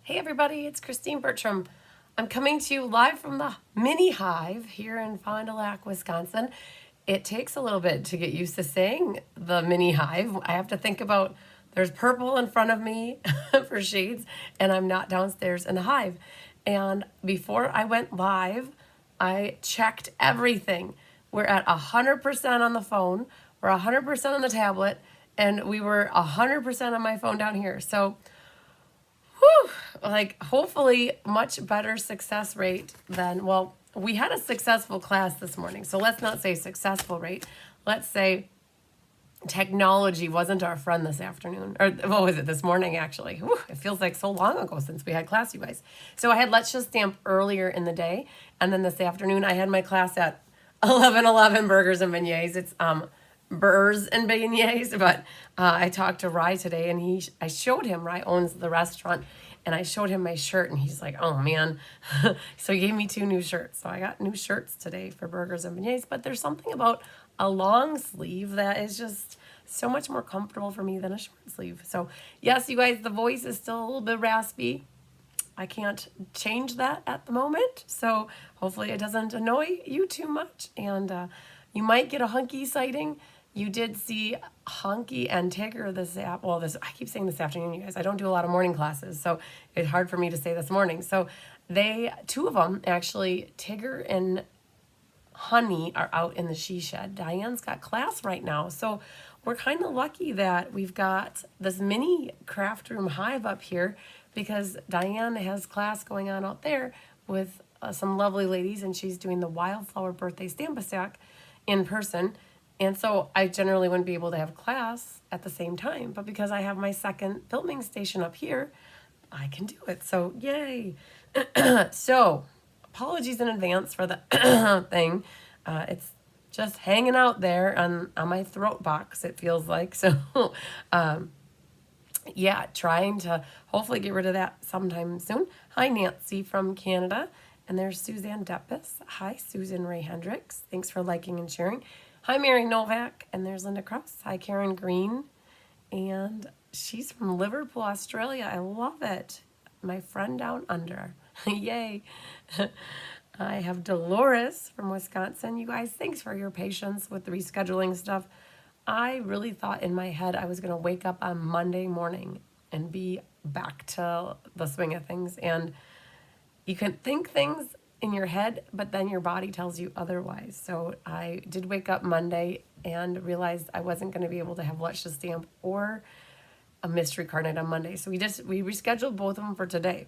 Hey everybody, it's Christine Bertram. I'm coming to you live from the mini hive here in Fond du Lac, Wisconsin. It takes a little bit to get used to saying the mini hive. I have to think about there's purple in front of me for shades, and I'm not downstairs in the hive. And before I went live, I checked everything. We're at 100% on the phone, we're 100% on the tablet, and we were 100% on my phone down here. So whew, like hopefully much better success rate than, well, we had a successful class this morning. So let's not say successful rate. Let's say technology wasn't our friend this afternoon. Or what was it, this morning actually? Whew, it feels like so long ago since we had class, you guys. So I had Let's Just Stamp earlier in the day. And then this afternoon I had my class at 11:11 Burgers and Beignets. It's burrs and beignets, but I talked to Rye today, and I showed him, Rye owns the restaurant, and I showed him my shirt, and he's like, oh man. So he gave me 2 new shirts. So I got new shirts today for Burgers and Beignets, but there's something about a long sleeve that is just so much more comfortable for me than a short sleeve. So yes, you guys, the voice is still a little bit raspy. I can't change that at the moment, so hopefully it doesn't annoy you too much, and you might get a hunky sighting. You did see Hunky and Tigger I keep saying this afternoon, you guys. I don't do a lot of morning classes, so it's hard for me to say this morning. So 2 of them, actually, Tigger and Honey, are out in the she shed. Diane's got class right now, so we're kind of lucky that we've got this mini craft room hive up here because Diane has class going on out there with some lovely ladies, and she's doing the wildflower birthday stamp-a-stack in person. And so I generally wouldn't be able to have class at the same time, but because I have my second filming station up here, I can do it. So yay. So apologies in advance for the thing. It's just hanging out there on my throat box, it feels like. So yeah, trying to hopefully get rid of that sometime soon. Hi, Nancy from Canada. And there's Suzanne Deppis. Hi, Susan Ray Hendricks. Thanks for liking and sharing. Hi, Mary Novak. And there's Linda Krause. Hi, Karen Green. And she's from Liverpool, Australia. I love it. My friend down under. Yay. I have Dolores from Wisconsin. You guys, thanks for your patience with the rescheduling stuff. I really thought in my head I was going to wake up on Monday morning and be back to the swing of things. And you can think things in your head, but then your body tells you otherwise. So I did wake up Monday and realized I wasn't going to be able to have Let's Just Stamp or a mystery card night on Monday. So we rescheduled both of them for today,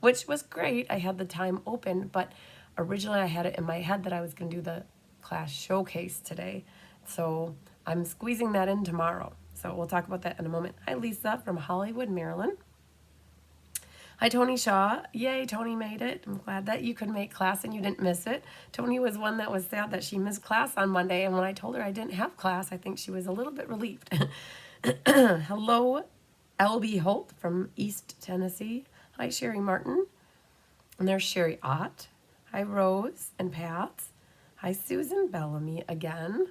which was great. I had the time open, but originally I had it in my head that I was going to do the class showcase today. So I'm squeezing that in tomorrow. So we'll talk about that in a moment. Hi, Lisa from Hollywood, Maryland. Hi, Tony Shaw. Yay, Tony made it. I'm glad that you could make class and you didn't miss it. Tony was one that was sad that she missed class on Monday, and when I told her I didn't have class, I think she was a little bit relieved. Hello, LB Holt from East Tennessee. Hi, Sherry Martin. And there's Sherry Ott. Hi, Rose and Pat. Hi, Susan Bellamy again.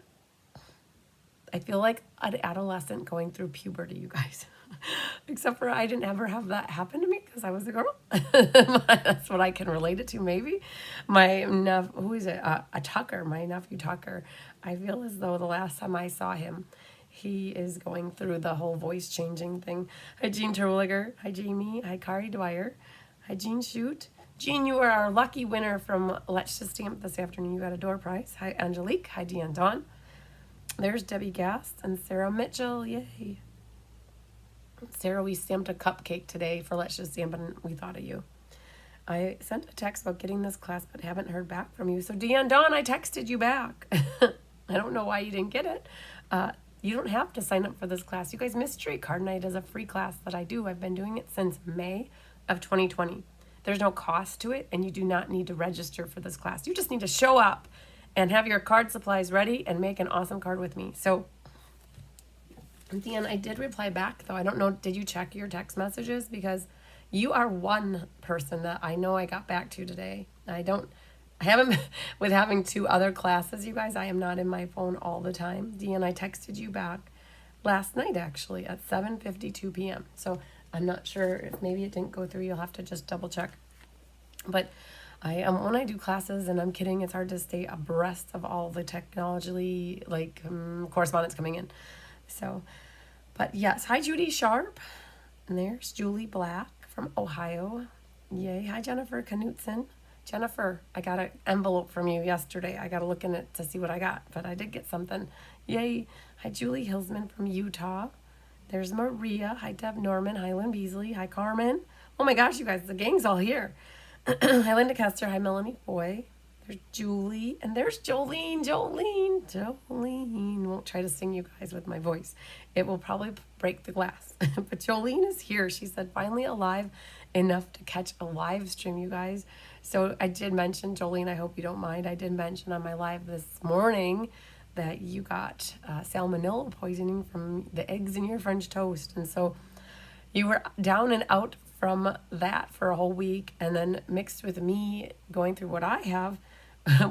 I feel like an adolescent going through puberty, you guys. Except for I didn't ever have that happen to me because I was a girl. That's what I can relate it to, maybe. My who is it? Tucker, my nephew Tucker. I feel as though the last time I saw him, he is going through the whole voice changing thing. Hi, Jean Terwilliger. Hi, Jamie. Hi, Kari Dwyer. Hi, Jean Shute. Jean, you are our lucky winner from Let's Just Stamp this afternoon. You got a door prize. Hi, Angelique. Hi, Deanne Dawn. There's Debbie Gast and Sarah Mitchell. Yay. Sarah, we stamped a cupcake today for Let's Just Stamp, and we thought of you. I sent a text about getting this class, but haven't heard back from you. So, Deanne Dawn, I texted you back. I don't know why you didn't get it. You don't have to sign up for this class. You guys, Mystery Card Night is a free class that I do. I've been doing it since May of 2020. There's no cost to it, and you do not need to register for this class. You just need to show up and have your card supplies ready and make an awesome card with me. So, Deanne, I did reply back, though. I don't know, did you check your text messages? Because you are one person that I know I got back to today. I haven't, with having 2 other classes, you guys, I am not in my phone all the time. Deanne, I texted you back last night, actually, at 7:52 p.m. So I'm not sure if maybe it didn't go through. You'll have to just double check. But when I do classes, and I'm kidding, it's hard to stay abreast of all the technology, like correspondence coming in. So, but yes, hi Judy Sharp. And there's Julie Black from Ohio. Yay. Hi Jennifer Knutson. Jennifer, I got an envelope from you yesterday. I got to look in it to see what I got, but I did get something. Yay. Hi Julie Hilsman from Utah. There's Maria. Hi Deb Norman. Hi Lynn Beasley. Hi Carmen. Oh my gosh, you guys, the gang's all here. Hi Linda Kester. Hi Melanie Foy. There's Julie. And there's Jolene. Jolene. Won't try to sing you guys with my voice. It will probably break the glass. But Jolene is here. She said, finally alive enough to catch a live stream, you guys. So I did mention, Jolene, I hope you don't mind, I did mention on my live this morning that you got salmonella poisoning from the eggs in your French toast. And so you were down and out from that for a whole week, and then mixed with me going through what I have,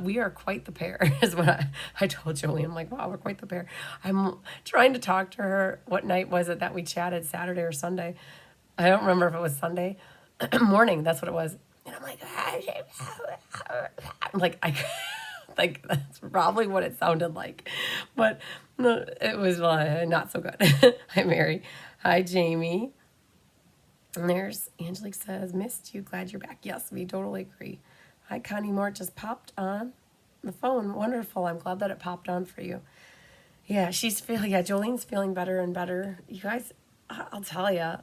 we are quite the pair, is what I told Jolene. I'm like, wow, we're quite the pair. I'm trying to talk to her. What night was it that we chatted, Saturday or Sunday? I don't remember if it was Sunday morning. That's what it was. And I'm like, like that's probably what it sounded like, but no, it was not so good. Hi Mary. Hi Jamie. And there's Angelique says, missed you, glad you're back. Yes, we totally agree. Hi Connie Moore, just popped on the phone. Wonderful. I'm glad that it popped on for you. Yeah, Jolene's feeling better and better. You guys, I'll tell you,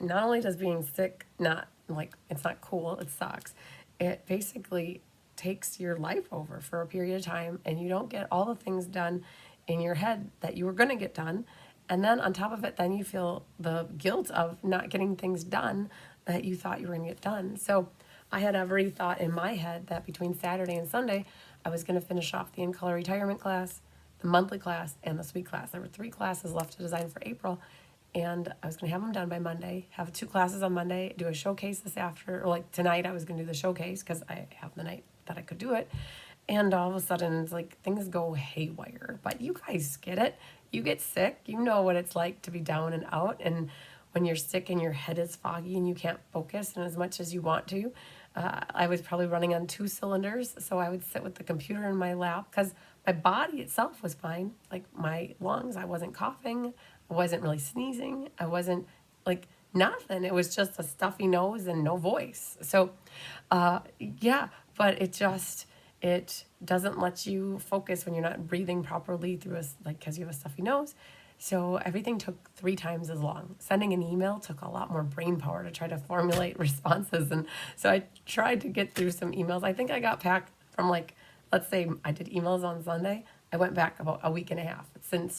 not only does being sick it's not cool, it sucks. It basically takes your life over for a period of time, and you don't get all the things done in your head that you were going to get done. And then on top of it, then you feel the guilt of not getting things done that you thought you were going to get done. So I had already thought in my head that between Saturday and Sunday, I was going to finish off the In-Color retirement class, the monthly class, and the suite class. There were 3 classes left to design for April, and I was going to have them done by Monday, have 2 classes on Monday, do a showcase tonight I was going to do the showcase because I have the night that I could do it. And all of a sudden, it's like things go haywire. But you guys get it. You get sick. You know what it's like to be down and out. And when you're sick and your head is foggy and you can't focus and as much as you want to. I was probably running on 2 cylinders. So I would sit with the computer in my lap because my body itself was fine. Like my lungs, I wasn't coughing. I wasn't really sneezing. I wasn't like nothing. It was just a stuffy nose and no voice. So, yeah, but it doesn't let you focus when you're not breathing properly through because you have a stuffy nose. So everything took 3 times as long. Sending an email took a lot more brain power to try to formulate responses. And so I tried to get through some emails. I think I got back from let's say I did emails on Sunday. I went back about a week and a half to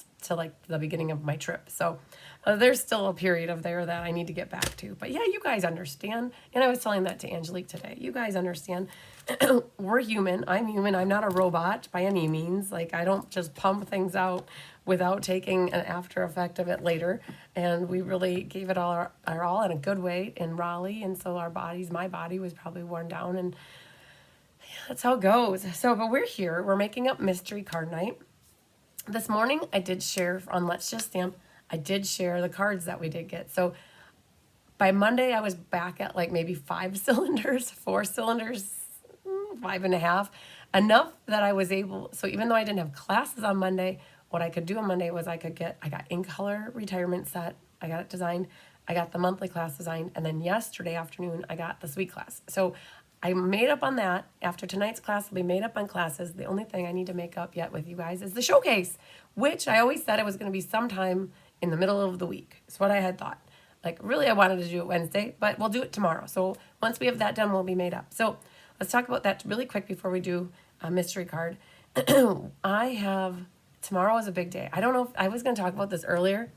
the beginning of my trip. So there's still a period of there that I need to get back to. But yeah, you guys understand. And I was telling that to Angelique today. You guys understand. We're human. I'm human. I'm not a robot by any means. I don't just pump things out without taking an after effect of it later. And we really gave it our all in a good way in Raleigh. And so my body was probably worn down, and that's how it goes. So, but we're here. We're making up mystery card night. This morning, I did share on Let's Just Stamp. I did share the cards that we did get. So by Monday, I was back at maybe 5 cylinders, 4 cylinders, 5.5. Enough that I was able. So even though I didn't have classes on Monday, what I could do on Monday was I got In-Color retirement set. I got it designed. I got the monthly class designed. And then yesterday afternoon, I got the suite class. So I made up on that. After tonight's class, I'll be made up on classes. The only thing I need to make up yet with you guys is the showcase, which I always said it was going to be sometime in the middle of the week. It's what I had thought. Really, I wanted to do it Wednesday, but we'll do it tomorrow. So once we have that done, we'll be made up. So let's talk about that really quick before we do a mystery card. Tomorrow is a big day. I don't know if I was going to talk about this earlier,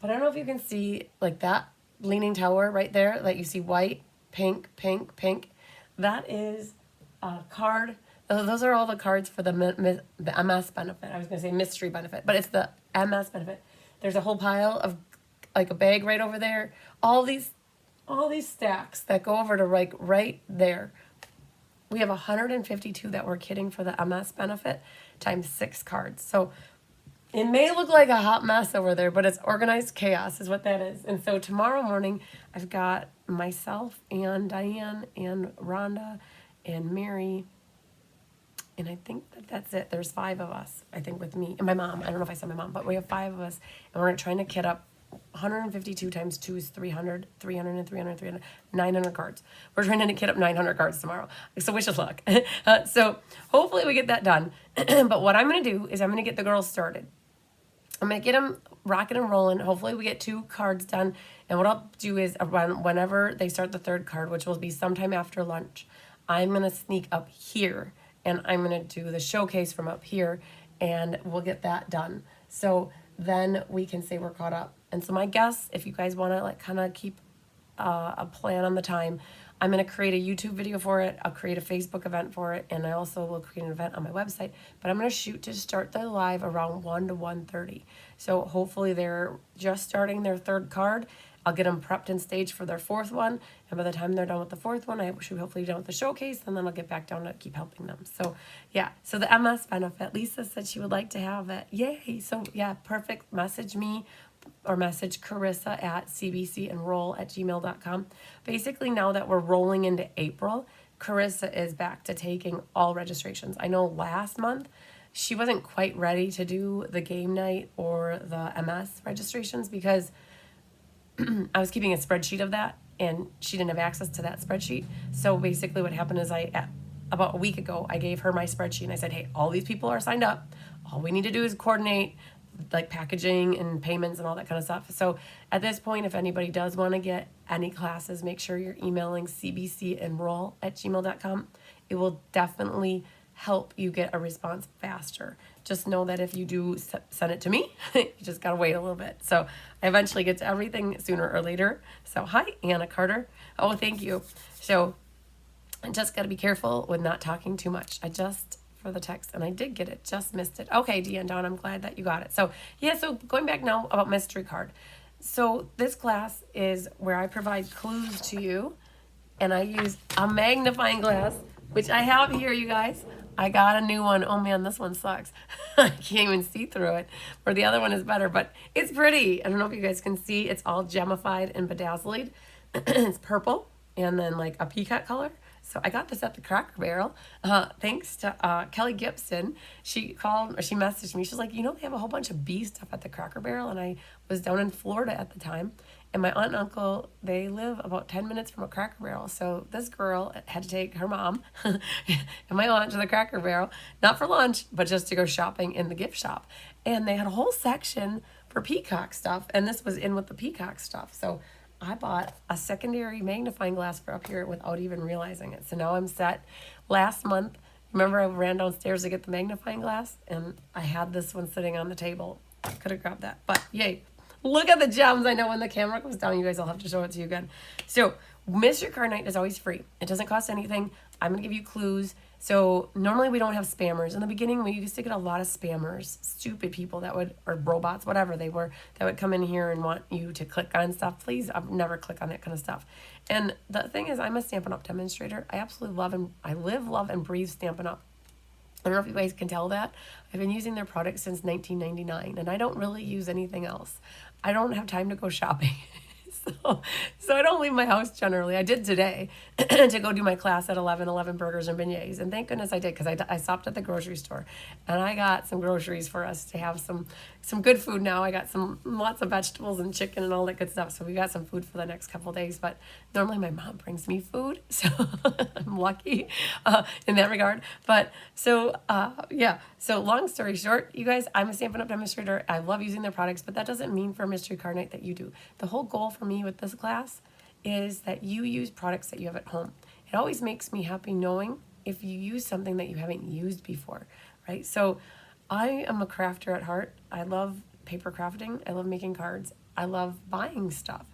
but I don't know if you can see that leaning tower right there, you see white, pink, pink, pink. That is a card. Those are all the cards for the MS benefit. I was going to say mystery benefit, but it's the MS benefit. There's a whole pile of a bag right over there. All these stacks that go over to right there. We have 152 that we're kidding for the MS benefit times 6 cards. So It may look like a hot mess over there, but it's organized chaos is what that is. And so tomorrow morning, I've got myself and Diane and Rhonda and Mary, and I think that's it. There's 5 of us, I think, with me and my mom. I don't know if I said my mom, but we have 5 of us, and we're trying to kit up 152 times 2 is 300, 300 and 300, 300, 900 cards. We're trying to kit up 900 cards tomorrow. So wish us luck. So hopefully we get that done. But what I'm going to do is I'm going to get the girls started. I'm going to get them rocking and rolling. Hopefully we get 2 cards done. And what I'll do is whenever they start the 3rd card, which will be sometime after lunch, I'm going to sneak up here. And I'm going to do the showcase from up here. And we'll get that done. So then we can say we're caught up. And so my guess, if you guys want to like kind of keep a plan on the time, I'm going to create a YouTube video for it. I'll create a Facebook event for it. And I also will create an event on my website. But I'm going to shoot to start the live around 1 to 1:30. So hopefully they're just starting their 3rd card. I'll get them prepped and staged for their 4th one. And by the time they're done with the 4th one, I should hopefully be done with the showcase. And then I'll get back down to keep helping them. So yeah, so the MS benefit, Lisa said she would like to have it. Yay. So yeah, perfect. Message me or message Carissa at cbcenroll@gmail.com. Basically, now that we're rolling into April, Carissa is back to taking all registrations. I know last month she wasn't quite ready to do the game night or the MS registrations because I was keeping a spreadsheet of that and she didn't have access to that spreadsheet. So basically what happened is about a week ago, I gave her my spreadsheet and I said, hey, all these people are signed up. All we need to do is coordinate like packaging and payments and all that kind of stuff. So at this point, if anybody does want to get any classes, make sure you're emailing cbcenroll@gmail.com. It will definitely help you get a response faster. Just know that if you do send it to me, you just got to wait a little bit. So I eventually get to everything sooner or later. So hi, Anna Carter. Oh, thank you. So I just got to be careful with not talking too much. I just for the text, and I did get it, just missed it. Okay, Deanne Dawn, I'm glad that you got it. So yeah, so going back now about mystery card. So this class is where I provide clues to you, and I use a magnifying glass, which I have here, you guys. I got a new one. Oh man, this one sucks. I can't even see through it. Or the other one is better, but it's pretty. I don't know if you guys can see. It's all gemmified and bedazzled. It's purple and then like a peacock color. So I got this at the Cracker Barrel, thanks to Kelly Gibson. She messaged me. She's like, you know, they have a whole bunch of bee stuff at the Cracker Barrel. And I was down in Florida at the time. And my aunt and uncle, they live about 10 minutes from a Cracker Barrel. So this girl had to take her mom and my aunt to the Cracker Barrel, not for lunch, but just to go shopping in the gift shop. And they had a whole section for peacock stuff. And this was in with the peacock stuff. So I bought a secondary magnifying glass for up here without even realizing it. So now I'm set. Last month, remember I ran downstairs to get the magnifying glass and I had this one sitting on the table. I could have grabbed that, but yay. Look at the gems. I know when the camera comes down, you guys will have to show it to you again. So Mystery Card Night is always free. It doesn't cost anything. I'm going to give you clues. So normally we don't have spammers. In the beginning, we used to get a lot of spammers, stupid people that would, or robots, whatever they were, that would come in here and want you to click on stuff. Please, I've never click on that kind of stuff. And the thing is, I'm a Stampin' Up! Demonstrator. I absolutely love and I live, love, and breathe Stampin' Up! I don't know if you guys can tell that. I've been using their products since 1999, and I don't really use anything else. I don't have time to go shopping. So I don't leave my house generally. I did today to go do my class at 11 Burgers and Beignets. And thank goodness I did because I stopped at the grocery store and I got some groceries for us to have some good food now. I got lots of vegetables and chicken and all that good stuff. So we got some food for the next couple of days. But normally my mom brings me food. So I'm lucky in that regard. But so, yeah. So long story short, you guys, I'm a Stampin' Up! Demonstrator. I love using their products, but that doesn't mean for Mystery Card Night that you do. The whole goal for me with this class is that you use products that you have at home. It always makes me happy knowing if you use something that you haven't used before, right? So I am a crafter at heart. I love paper crafting. I love making cards. I love buying stuff,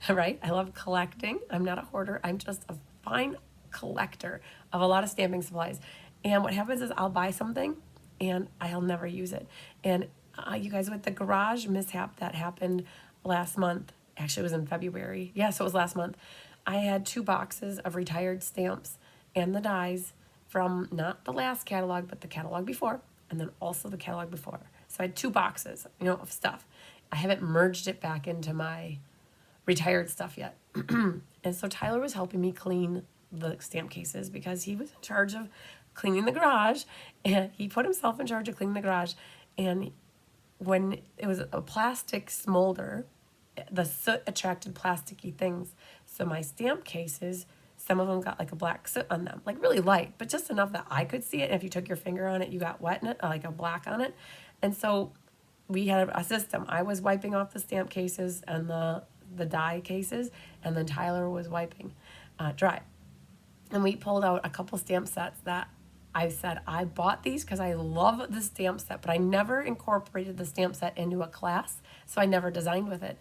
right? I love collecting. I'm not a hoarder. I'm just a fine collector of a lot of stamping supplies. And what happens is I'll buy something and I'll never use it. And you guys, with the garage mishap that happened last month, actually it was in February. Yeah, so it was last month. I had 2 boxes of retired stamps and the dies from not the last catalog, but the catalog before, and then also the catalog before. So I had 2 boxes, of stuff. I haven't merged it back into my retired stuff yet. And so Tyler was helping me clean the stamp cases because he was in charge of cleaning the garage, and he put himself in charge of cleaning the garage. And when it was a plastic smolder, the soot attracted plasticky things. So my stamp cases, some of them got like a black soot on them, like really light, but just enough that I could see it. And if you took your finger on it, you got wet in it, like a black on it. And so we had a system. I was wiping off the stamp cases and the die cases, and then Tyler was wiping dry. And we pulled out a couple stamp sets that I said, I bought these because I love the stamp set, but I never incorporated the stamp set into a class, so I never designed with it.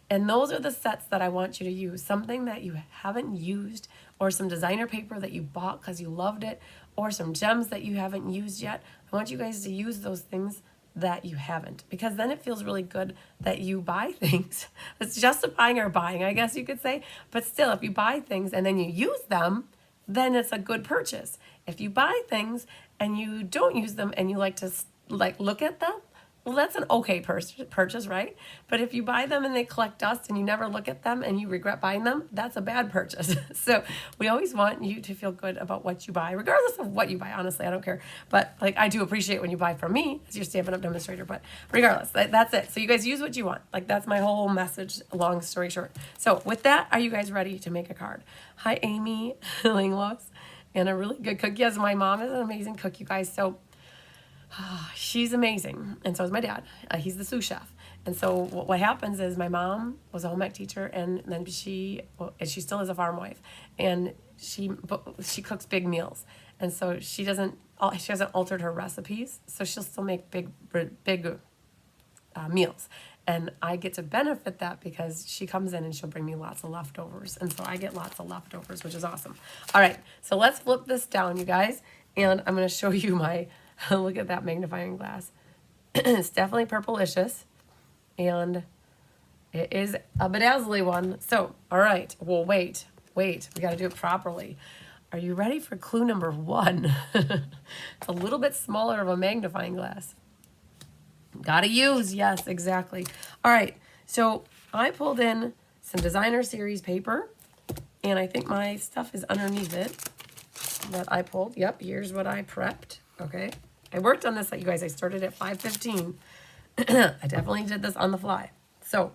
And those are the sets that I want you to use. Something that you haven't used, or some designer paper that you bought because you loved it, or some gems that you haven't used yet. I want you guys to use those things that you haven't, because then it feels really good that you buy things. It's justifying our buying, I guess you could say. But still, if you buy things and then you use them, then it's a good purchase. If you buy things and you don't use them and you like to look at them, well, that's an okay purchase, right? But if you buy them and they collect dust and you never look at them and you regret buying them, that's a bad purchase. So we always want you to feel good about what you buy, regardless of what you buy. Honestly, I don't care. But I do appreciate when you buy from me as your Stampin' Up! Demonstrator. But regardless, that's it. So you guys use what you want. That's my whole message, long story short. So with that, are you guys ready to make a card? Hi, Amy Langlos. And a really good cook. Yes, my mom is an amazing cook, you guys. So she's amazing, and so is my dad. He's the sous chef. And so what happens is my mom was a home ec teacher, and then she still is a farm wife, and she cooks big meals, and so she hasn't altered her recipes, so she'll still make big meals. And I get to benefit that because she comes in and she'll bring me lots of leftovers, and so I get lots of leftovers, which is awesome. All right, so let's flip this down, you guys, and I'm going to show you my look at that magnifying glass. It's definitely purplicious, and it is a bedazzly one. So, all right, well, wait, we got to do it properly. Are you ready for clue number 1? It's a little bit smaller of a magnifying glass. Gotta use, yes, exactly. All right, so I pulled in some designer series paper, and I think my stuff is underneath it that I pulled. Yep, here's what I prepped, okay? I worked on this, you guys. I started at 5:15. I definitely did this on the fly. So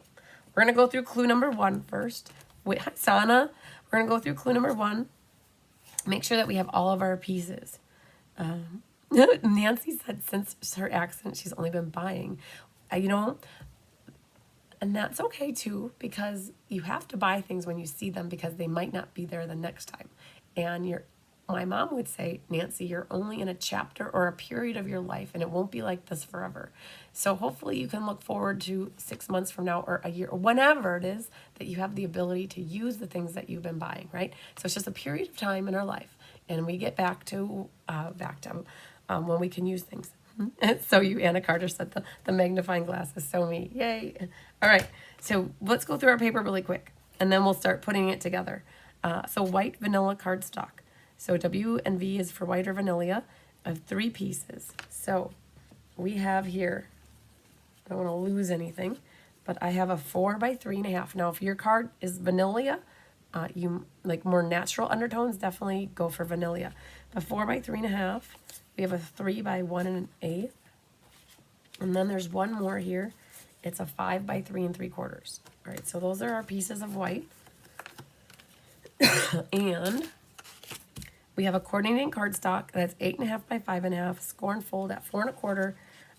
we're going to go through clue number 1 first. Wait, hi, Sana. We're going to go through clue number 1. Make sure that we have all of our pieces. Nancy said since her accident, she's only been buying. And that's okay, too, because you have to buy things when you see them because they might not be there the next time. And my mom would say, Nancy, you're only in a chapter or a period of your life, and it won't be like this forever. So hopefully you can look forward to 6 months from now or a year or whenever it is that you have the ability to use the things that you've been buying, right? So it's just a period of time in our life, and we get back to when we can use things. So Anna Carter said the magnifying glass is so me. Yay. All right, so let's go through our paper really quick, and then we'll start putting it together. So white vanilla cardstock. So W and V is for white or vanilla. I have 3 pieces. So we have here, I don't want to lose anything, but I have a 4 by 3.5. Now, if your card is vanilla, you like more natural undertones, definitely go for vanilla. The 4 by 3.5, we have a 3 by 1 1/8. And then there's one more here. It's a 5 by 3 3/4. All right, so those are our pieces of white. And we have a coordinating cardstock that's 8.5 by 5.5, score and fold at 4 1/4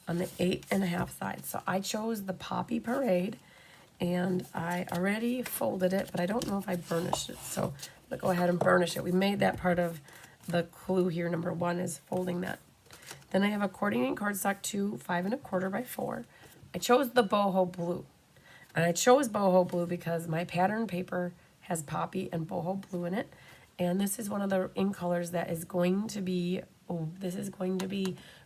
on the 8.5 side. So I chose the Poppy Parade, and I already folded it, but I don't know if I burnished it. So let's go ahead and burnish it. We made that part of the clue here. Number 1 is folding that. Then I have a coordinating cardstock 2, 5 1/4 by 4. I chose the boho blue, and I chose boho blue because my pattern paper has poppy and boho blue in it. And this is one of the ink colors that is going to be,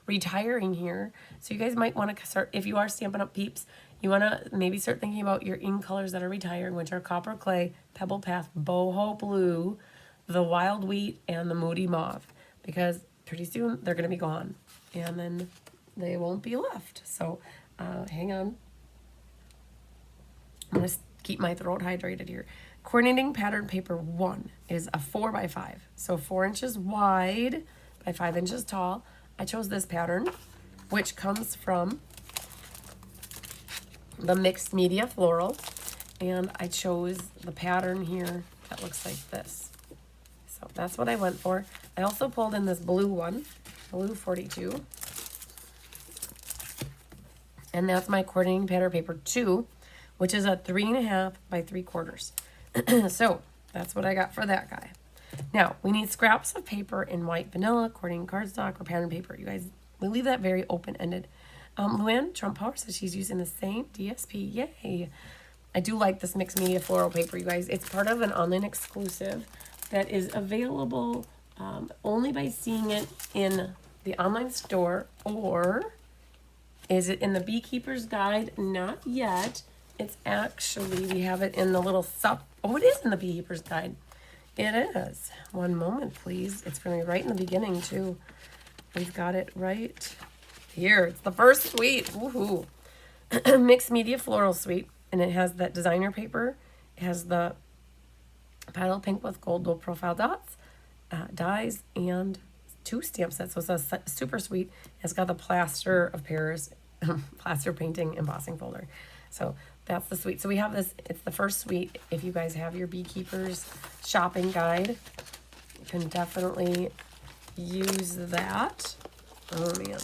retiring here. So you guys might want to start, if you are Stampin' Up! Peeps, you want to maybe start thinking about your ink colors that are retiring, which are Copper Clay, Pebble Path, Boho Blue, the Wild Wheat, and the Moody Mauve. Because pretty soon they're going to be gone. And then they won't be left. So hang on. I'm going to keep my throat hydrated here. Coordinating pattern paper 1 is a 4x5. So 4 inches wide by 5 inches tall. I chose this pattern, which comes from the mixed media floral. And I chose the pattern here that looks like this. So that's what I went for. I also pulled in this blue one, blue 42. And that's my coordinating pattern paper 2, which is a 3.5 by 3/4. So that's what I got for that guy. Now, we need scraps of paper in white vanilla, coordinating cardstock, or pattern paper. You guys, we leave that very open-ended. Luann Trump Power says she's using the same DSP. Yay! I do like this mixed media floral paper, you guys. It's part of an online exclusive that is available only by seeing it in the online store, or is it in the Beekeeper's Guide? Not yet. It's actually, we have it in the little oh, it is in the Beekeeper's Guide. It is. One moment, please. It's going to be right in the beginning, too. We've got it right here. It's the first suite. Woohoo. Mixed Media Floral Suite. And it has that designer paper. It has the paddle pink with gold low profile dots, dies, and 2 stamp sets. So it's a super sweet. It's got the plaster of Paris, plaster painting embossing folder. So that's the suite. So we have this, it's the first suite. If you guys have your Beekeeper's shopping guide, you can definitely use that. Oh man.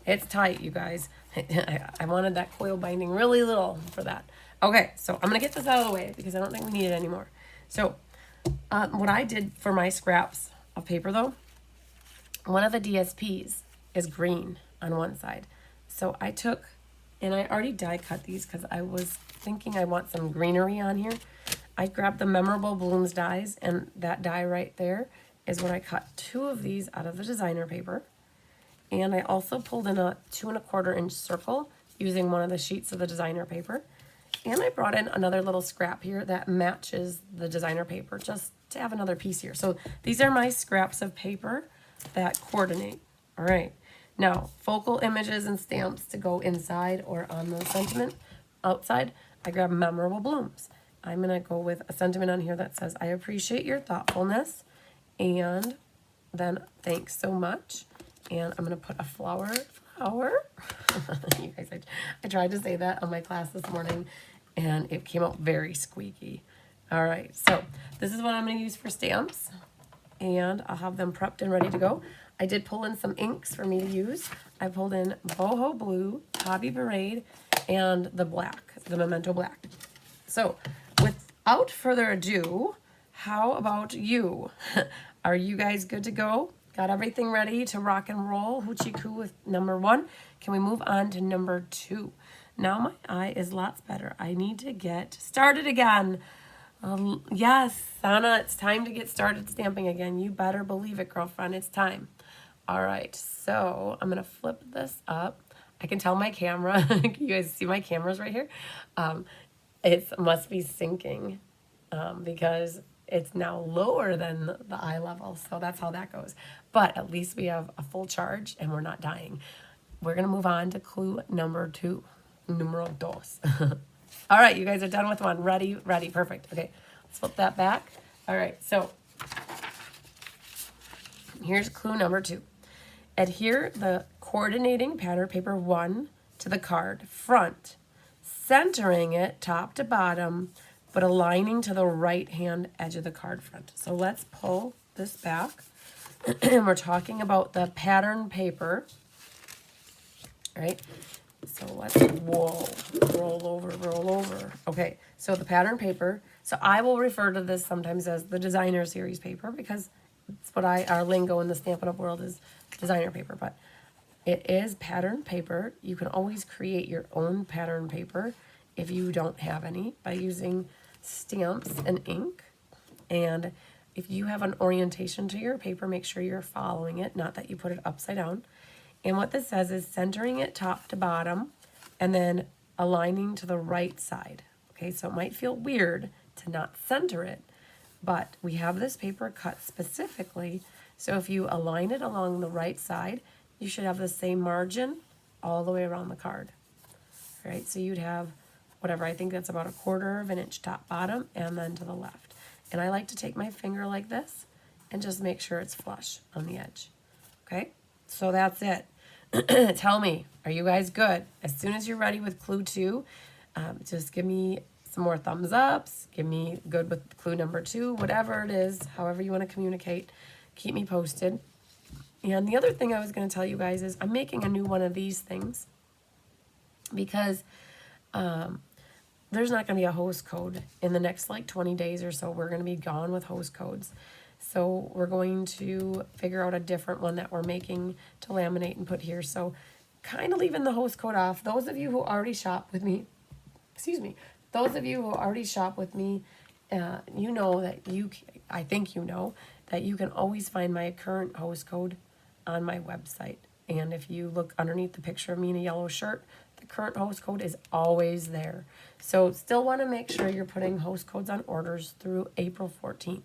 It's tight, you guys. I wanted that coil binding really little for that. Okay, so I'm going to get this out of the way because I don't think we need it anymore. So what I did for my scraps of paper, though, one of the DSPs is green on one side. So I took, and I already die cut these because I was thinking I want some greenery on here. I grabbed the Memorable Blooms dies, and that die right there is what I cut 2 of these out of the designer paper. And I also pulled in a 2¼ inch circle using one of the sheets of the designer paper. And I brought in another little scrap here that matches the designer paper just to have another piece here. So these are my scraps of paper that coordinate. All right. Now, focal images and stamps to go inside or on the sentiment outside. I grab Memorable Blooms. I'm going to go with a sentiment on here that says, I appreciate your thoughtfulness. And then thanks so much. And I'm going to put a flower. You guys, I tried to say that on my class this morning, and it came out very squeaky. All right, so this is what I'm going to use for stamps, and I'll have them prepped and ready to go. I did pull in some inks for me to use. I pulled in Boho Blue, Hobby Parade, and the black, the Memento Black. So without further ado, how about you? Are you guys good to go? Got everything ready to rock and roll? Hoochie coo with number 1. Can we move on to number 2? Now my eye is lots better. I need to get started again. Yes, Sana, it's time to get started stamping again. You better believe it, girlfriend. It's time. All right, so I'm going to flip this up. I can tell my camera. You guys see my cameras right here? It must be syncing because it's now lower than the eye level. So that's how that goes. But at least we have a full charge and we're not dying. We're going to move on to clue number 2. Numero dos. All right, you guys are done with 1. Ready, perfect. Okay, let's flip that back. All right, so here's clue number 2. Adhere the coordinating pattern paper 1 to the card front, centering it top to bottom, but aligning to the right-hand edge of the card front. So let's pull this back. And we're talking about the pattern paper. All right? So let's, roll over. Okay, so the pattern paper. So I will refer to this sometimes as the designer series paper because it's what our lingo in the Stampin' Up! World is designer paper. But it is pattern paper. You can always create your own pattern paper if you don't have any by using stamps and ink. And if you have an orientation to your paper, make sure you're following it, not that you put it upside down. And what this says is centering it top to bottom and then aligning to the right side. Okay, so it might feel weird to not center it, but we have this paper cut specifically. So if you align it along the right side, you should have the same margin all the way around the card. All right, so you'd have whatever, I think that's about 1/4 of an inch top bottom and then to the left. And I like to take my finger like this and just make sure it's flush on the edge. Okay, so that's it. Tell me, are you guys good? As soon as you're ready with clue 2, just give me some more thumbs ups, give me good with clue number 2, whatever it is, however you want to communicate, keep me posted. And the other thing I was going to tell you guys is I'm making a new one of these things because there's not going to be a host code in the next like 20 days or so. We're going to be gone with host codes. So we're going to figure out a different one that we're making to laminate and put here. So kind of leaving the host code off. Those of you who already shop with me, those of you who already shop with me, you know that I think you know that you can always find my current host code on my website. And if you look underneath the picture of me in a yellow shirt, the current host code is always there. So still want to make sure you're putting host codes on orders through April 14th.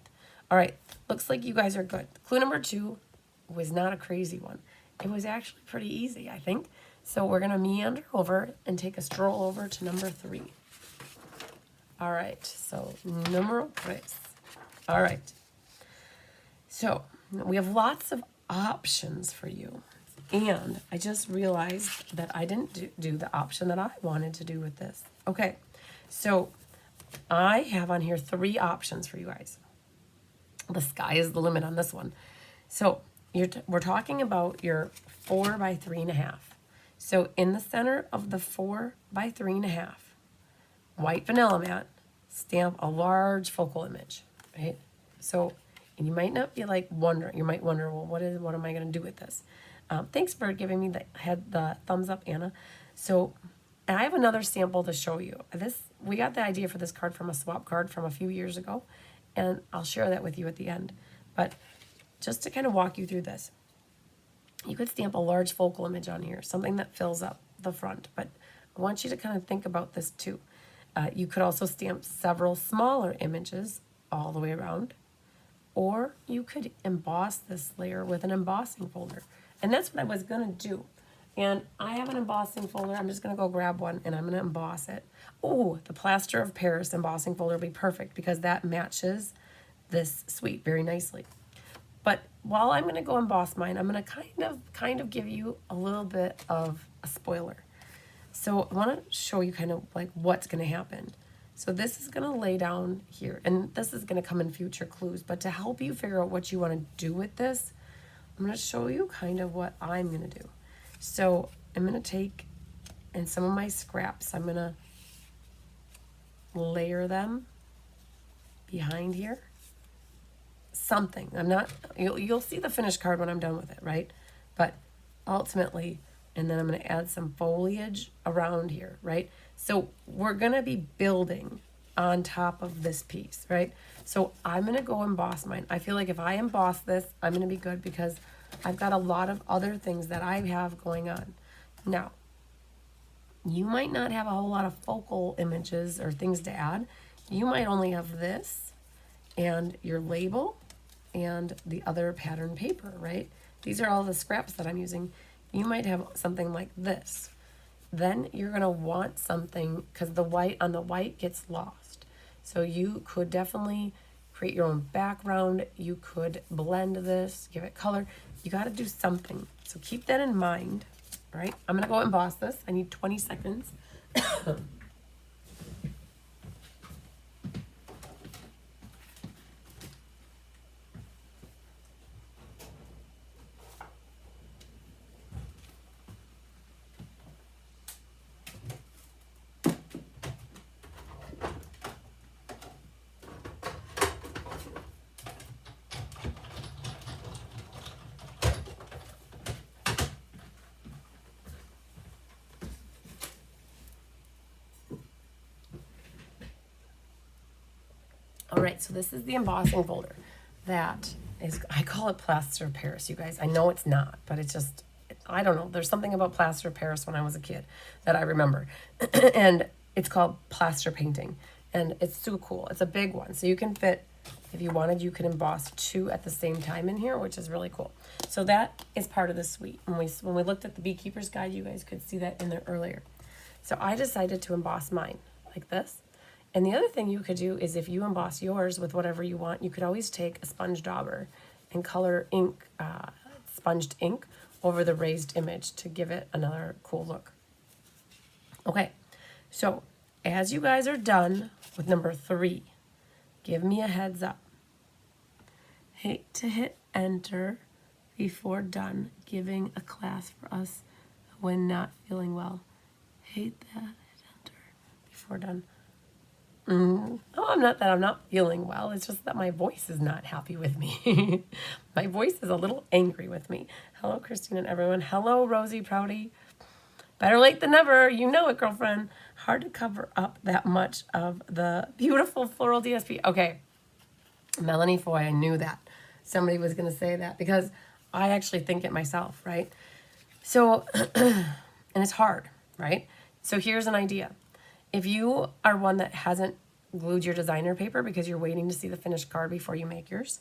All right, looks like you guys are good. Clue number 2 was not a crazy one. It was actually pretty easy, I think. So we're going to meander over and take a stroll over to number 3. All right, so numero 3. All right. So we have lots of options for you. And I just realized that I didn't do the option that I wanted to do with this. Okay, so I have on here 3 options for you guys. The sky is the limit on this one. So we're talking about your 4 by 3.5. So in the center of the 4 by 3.5, white vanilla mat, stamp a large focal image, right? So, and you might not be like wondering, you might wonder, well, what am I going to do with this? Thanks for giving me the thumbs up, Anna. So, and I have another sample to show you. We got the idea for this card from a swap card from a few years ago, and I'll share that with you at the end. But just to kind of walk you through this, you could stamp a large focal image on here, something that fills up the front. But I want you to kind of think about this too. You could also stamp several smaller images all the way around, or you could emboss this layer with an embossing folder. And that's what I was going to do. And I have an embossing folder. I'm just going to go grab one and I'm going to emboss it. Oh, the plaster of Paris embossing folder will be perfect because that matches this suite very nicely. But while I'm going to go emboss mine, I'm going to kind of give you a little bit of a spoiler. So I want to show you kind of like what's going to happen. So this is going to lay down here, and this is going to come in future clues. But to help you figure out what you want to do with this, I'm going to show you kind of what I'm going to do. So I'm going to take, and some of my scraps, I'm going to layer them behind here. Something. You'll see the finished card when I'm done with it, right? But ultimately, and then I'm going to add some foliage around here, right? So we're going to be building on top of this piece, right? So I'm going to go emboss mine. I feel like if I emboss this, I'm going to be good because I've got a lot of other things that I have going on. Now, you might not have a whole lot of focal images or things to add. You might only have this and your label and the other pattern paper, right? These are all the scraps that I'm using. You might have something like this. Then you're going to want something, because the white on the white gets lost. So you could definitely create your own background. You could blend this, give it color. You got to do something. So keep that in mind, all right? I'm going to go emboss this. I need 20 seconds. All right, so this is the embossing folder. That is, I call it plaster of Paris, you guys. I know it's not, but it's just, I don't know. There's something about plaster of Paris when I was a kid that I remember. And it's called plaster painting. And it's so cool. It's a big one. So you can fit If you wanted, you could emboss 2 at the same time in here, which is really cool. So that is part of the suite. When we looked at the Beekeeper's Guide, you guys could see that in there earlier. So I decided to emboss mine like this. And the other thing you could do is if you emboss yours with whatever you want, you could always take a sponge dauber and color ink, sponged ink over the raised image to give it another cool look. Okay, so as you guys are done with number 3, give me a heads up. Hate to hit enter before done, giving a class for us when not feeling well. Hate that, hit enter before done. No, I'm not feeling well. It's just that my voice is not happy with me. My voice is a little angry with me. Hello, Christine and everyone. Hello, Rosie Prouty. Better late than never. You know it, girlfriend. Hard to cover up that much of the beautiful floral DSP. Okay. Melanie Foy, I knew that. Somebody was going to say that because I actually think it myself, right? So, and it's hard, right? So here's an idea. If you are one that hasn't glued your designer paper because you're waiting to see the finished card before you make yours,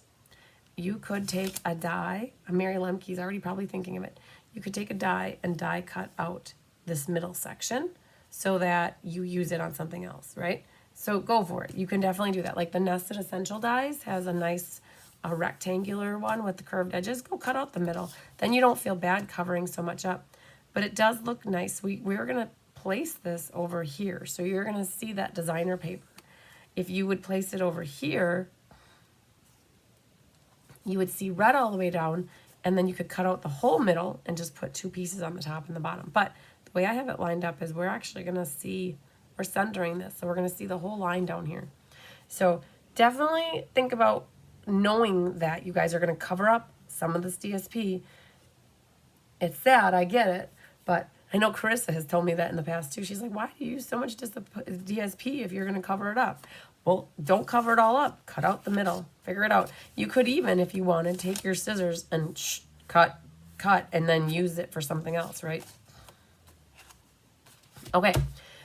you could take a die. Mary Lemke's already probably thinking of it. You could take a die and die cut out this middle section so that you use it on something else, right? So go for it. You can definitely do that. Like the Nested Essential Dies has a nice rectangular one with the curved edges. Go cut out the middle. Then you don't feel bad covering so much up. But it does look nice. We're going to place this over here. So you're going to see that designer paper. If you would place it over here, you would see red all the way down, and then you could cut out the whole middle and just put 2 pieces on the top and the bottom. But the way I have it lined up is we're actually going to see, we're centering this, so we're going to see the whole line down here. So definitely think about knowing that you guys are going to cover up some of this DSP. It's sad, I get it, but I know Carissa has told me that in the past too. She's like, why do you use so much DSP if you're going to cover it up? Well, don't cover it all up. Cut out the middle. Figure it out. You could even, if you wanted, take your scissors and cut, and then use it for something else, right? Okay,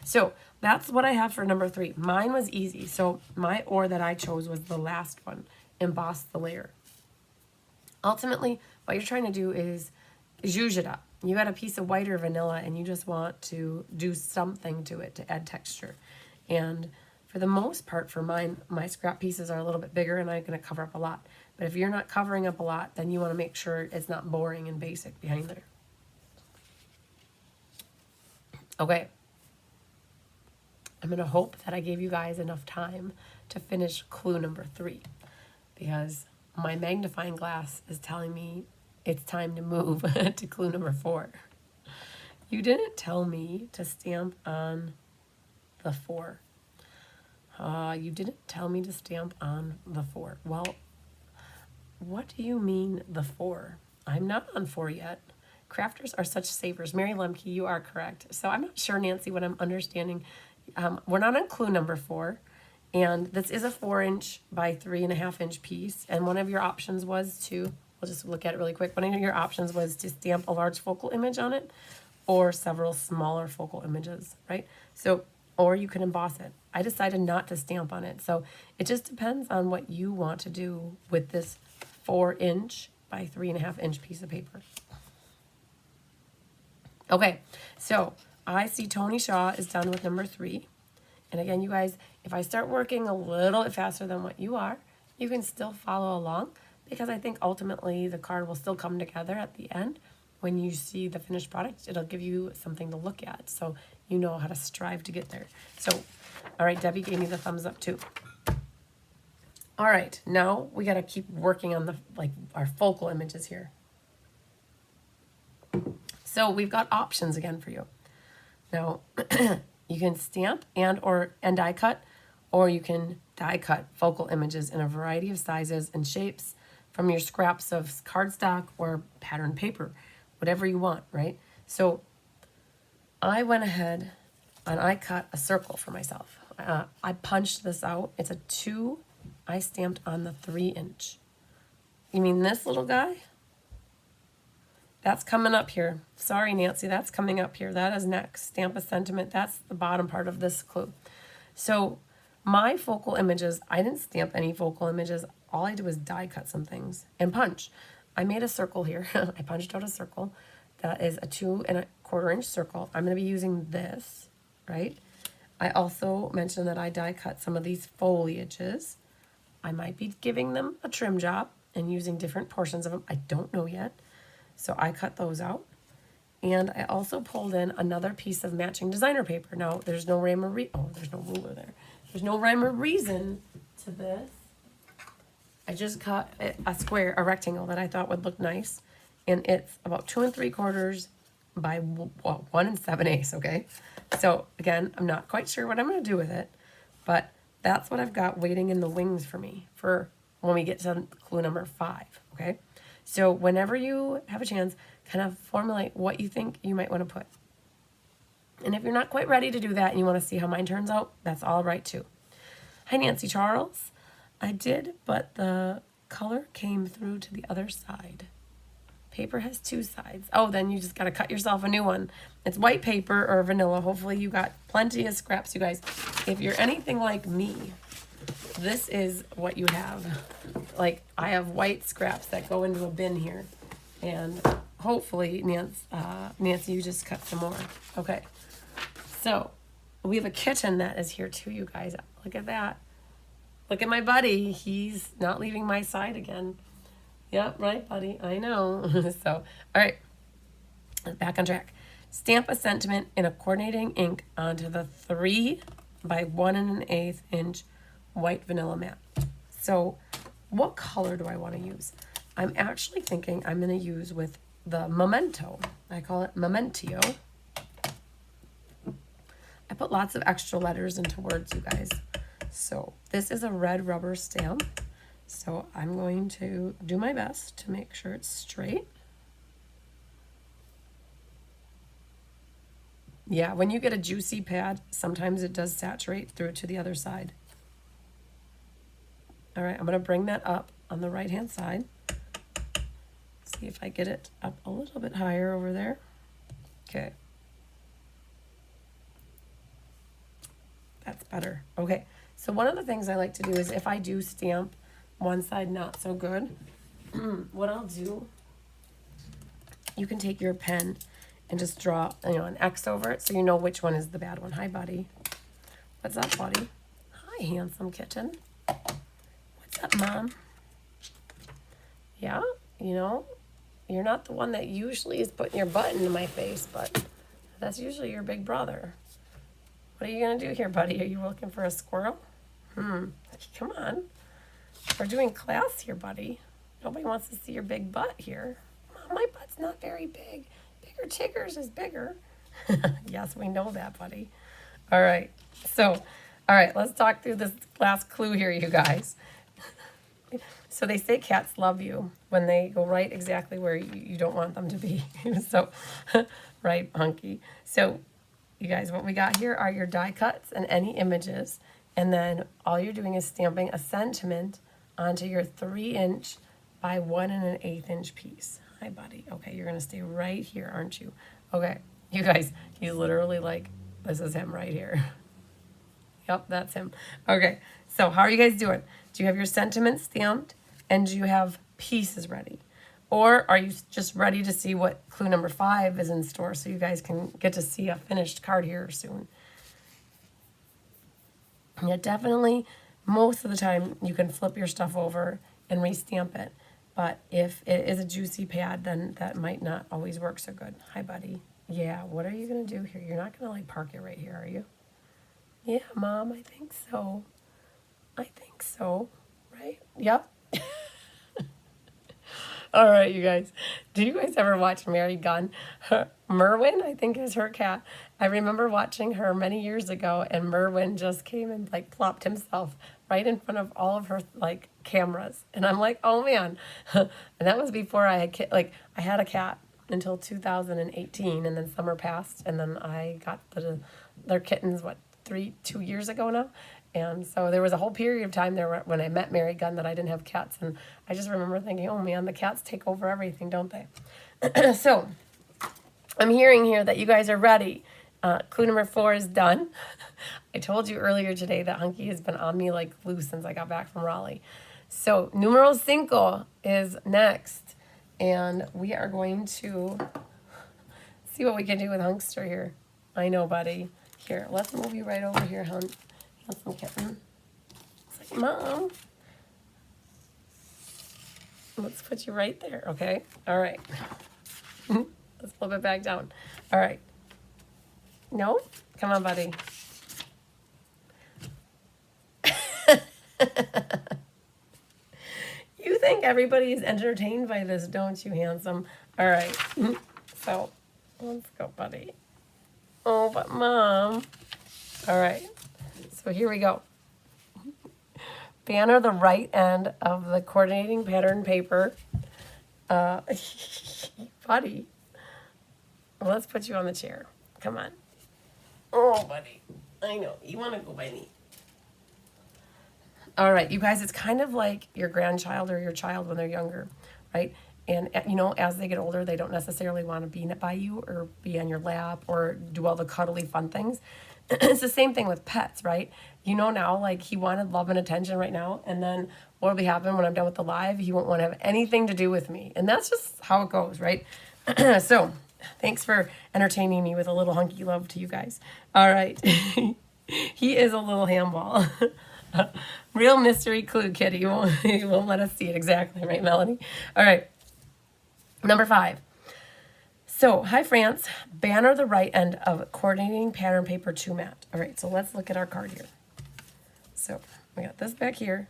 so that's what I have for number 3. Mine was easy. So my or that I chose was the last one, emboss the layer. Ultimately, what you're trying to do is zhuzh it up. You got a piece of white or vanilla and you just want to do something to it to add texture. And for the most part for mine, my scrap pieces are a little bit bigger and I'm going to cover up a lot. But if you're not covering up a lot, then you want to make sure it's not boring and basic behind there. Okay. I'm going to hope that I gave you guys enough time to finish clue number 3 because my magnifying glass is telling me it's time to move to clue number 4. You didn't tell me to stamp on the 4. You didn't tell me to stamp on the 4. Well, what do you mean the 4? I'm not on 4 yet. Crafters are such savers. Mary Lemke, you are correct. So I'm not sure, Nancy, what I'm understanding. We're not on clue number 4. And this is a 4-inch by 3.5-inch piece. And one of your options was to, we'll just look at it really quick. One of your options was to stamp a large focal image on it or several smaller focal images, right? So, or you can emboss it. I decided not to stamp on it. So it just depends on what you want to do with this 4-inch by 3.5-inch piece of paper. Okay, so I see Tony Shaw is done with number 3. And again, you guys, if I start working a little bit faster than what you are, you can still follow along because I think ultimately the card will still come together at the end. When you see the finished product, it'll give you something to look at. So you know how to strive to get there. So, all right, Debbie gave me the thumbs up too. All right, now we got to keep working on our focal images here. So we've got options again for you. Now, you can stamp and die cut, or you can die cut focal images in a variety of sizes and shapes from your scraps of cardstock or patterned paper, whatever you want, right? So I went ahead and I cut a circle for myself. I punched this out. It's a 2. I stamped on the 3-inch. You mean this little guy? That's coming up here. Sorry, Nancy, that's coming up here. That is next. Stamp a sentiment. That's the bottom part of this clue. So My focal images, I didn't stamp any focal images. All I did was die cut some things and punch. I made a circle here. I punched out a circle that is a 2¼ inch circle. I'm going to be using this, right? I also mentioned that I die cut some of these foliages. I might be giving them a trim job and using different portions of them. I don't know yet. So I cut those out. And I also pulled in another piece of matching designer paper. Now, there's no rhyme or there's no ruler there. There's no rhyme or reason to this. I just cut a square, a rectangle that I thought would look nice. And it's about 2 3/4 by 1 7/8, okay? So again, I'm not quite sure what I'm gonna do with it, but that's what I've got waiting in the wings for me for when we get to clue number 5, okay? So whenever you have a chance, kind of formulate what you think you might want to put. And if you're not quite ready to do that and you want to see how mine turns out, that's all right too. Hi, Nancy Charles. I did, but the color came through to the other side. Paper has 2 sides. Oh, then you just got to cut yourself a new one. It's white paper or vanilla. Hopefully you got plenty of scraps, you guys. If you're anything like me, this is what you have. Like, I have white scraps that go into a bin here. And hopefully, Nancy, you just cut some more. Okay. So, we have a kitten that is here too, you guys. Look at that. Look at my buddy. He's not leaving my side again. Yep, right, buddy. I know. So, all right. Back on track. Stamp a sentiment in a coordinating ink onto the 3 by 1 1/8 inch white vanilla mat. So, what color do I want to use? I'm actually thinking I'm going to use with the Memento. I call it Mementio. I put lots of extra letters into words, you guys. So this is a red rubber stamp. So I'm going to do my best to make sure it's straight. Yeah, when you get a juicy pad, sometimes it does saturate through to the other side. All right, I'm going to bring that up on the right-hand side. See if I get it up a little bit higher over there. Okay. That's better. Okay, so one of the things I like to do is if I do stamp one side not so good, what I'll do, you can take your pen and just draw, an X over it so you know which one is the bad one. Hi, buddy. What's up, buddy? Hi, handsome kitten. What's up, Mom? Yeah, you're not the one that usually is putting your butt into my face, but that's usually your big brother. What are you going to do here, buddy? Are you looking for a squirrel? Come on. We're doing class here, buddy. Nobody wants to see your big butt here. Mom, my butt's not very big. Bigger Tigger's is bigger. Yes, we know that, buddy. All right. So, all right, let's talk through this last clue here, you guys. So they say cats love you when they go right exactly where you don't want them to be. So, right, hunky. So, you guys, what we got here are your die cuts and any images. And then all you're doing is stamping a sentiment onto your 3" by 1 1/8 inch piece. Hi, buddy. Okay, you're going to stay right here, aren't you? Okay, you guys, he's literally like, this is him right here. Yep, that's him. Okay, so how are you guys doing? Do you have your sentiment stamped and do you have pieces ready? Or are you just ready to see what clue number 5 is in store so you guys can get to see a finished card here soon? Yeah, definitely, most of the time you can flip your stuff over and re-stamp it. But if it is a juicy pad, then that might not always work so good. Hi, buddy. Yeah, what are you going to do here? You're not going to, park it right here, are you? Yeah, Mom, I think so. I think so, right? Yep. All right, you guys. Do you guys ever watch Mary Gunn? Merwin, I think, is her cat. I remember watching her many years ago, and Merwin just came and plopped himself right in front of all of her cameras, and I'm like, oh man. And that was before I had I had a cat until 2018, and then summer passed, and then I got their kittens 2 years ago now. And so there was a whole period of time there when I met Mary Gunn that I didn't have cats. And I just remember thinking, oh man, the cats take over everything, don't they? So I'm hearing here that you guys are ready. Clue number 4 is done. I told you earlier today that Hunky has been on me like glue since I got back from Raleigh. So numero 5 is next. And we are going to see what we can do with Hunkster here. I know, buddy. Here, let's move you right over here, Hunk. Handsome kitten. It's like, Mom. Let's put you right there, okay? All right. Let's flip it back down. All right. No? Come on, buddy. You think everybody is entertained by this, don't you, handsome? All right. So, let's go, buddy. Oh, but Mom. All right. So here we go. Banner the right end of the coordinating pattern paper. Buddy. Well, let's put you on the chair. Come on. Oh, buddy. I know. You want to go by me. All right, you guys, it's kind of like your grandchild or your child when they're younger, right? And, you know, as they get older, they don't necessarily want to be by you or be on your lap or do all the cuddly fun things. It's the same thing with pets, right? You know now, like, he wanted love and attention right now, and then what will happen when I'm done with the live? He won't want to have anything to do with me. And that's just how it goes, right? So, thanks for entertaining me with a little hunky love to you guys. All right. He is a little handball. Real mystery clue, kitty. He won't let us see it exactly, right, Melanie? All right. Number 5. So, hi, France. Banner the right end of coordinating pattern paper 2 mat. All right, so let's look at our card here. So, we got this back here,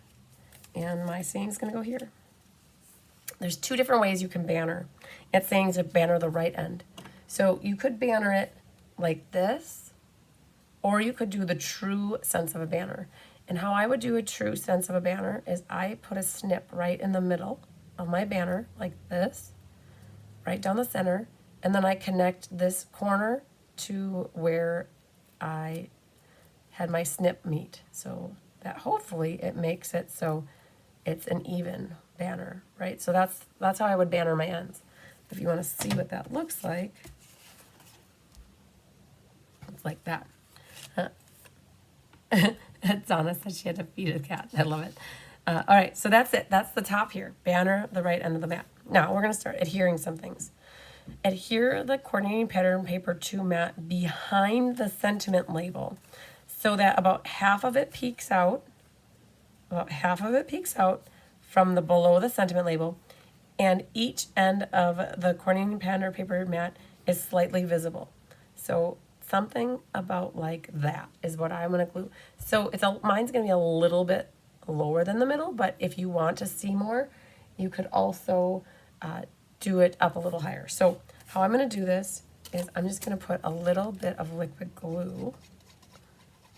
and my saying's going to go here. There's 2 different ways you can banner. It's saying to banner the right end. So, you could banner it like this, or you could do the true sense of a banner. And how I would do a true sense of a banner is I put a snip right in the middle of my banner, like this, right down the center, and then I connect this corner to where I had my snip meet. So that hopefully it makes it so it's an even banner, right? So that's how I would banner my ends. If you want to see what that looks like, it's like that. Donna said she had to feed a cat. I love it. All right, so that's it. That's the top here. Banner the right end of the mat. Now we're going to start adhering some things. Adhere the coordinating pattern paper 2 mat behind the sentiment label so that about half of it peeks out. About half of it peeks out from the below the sentiment label, and each end of the coordinating pattern paper mat is slightly visible. So something about like that is what I'm going to glue. So mine's going to be a little bit lower than the middle, but if you want to see more, you could also do it up a little higher. So how I'm going to do this is I'm just going to put a little bit of liquid glue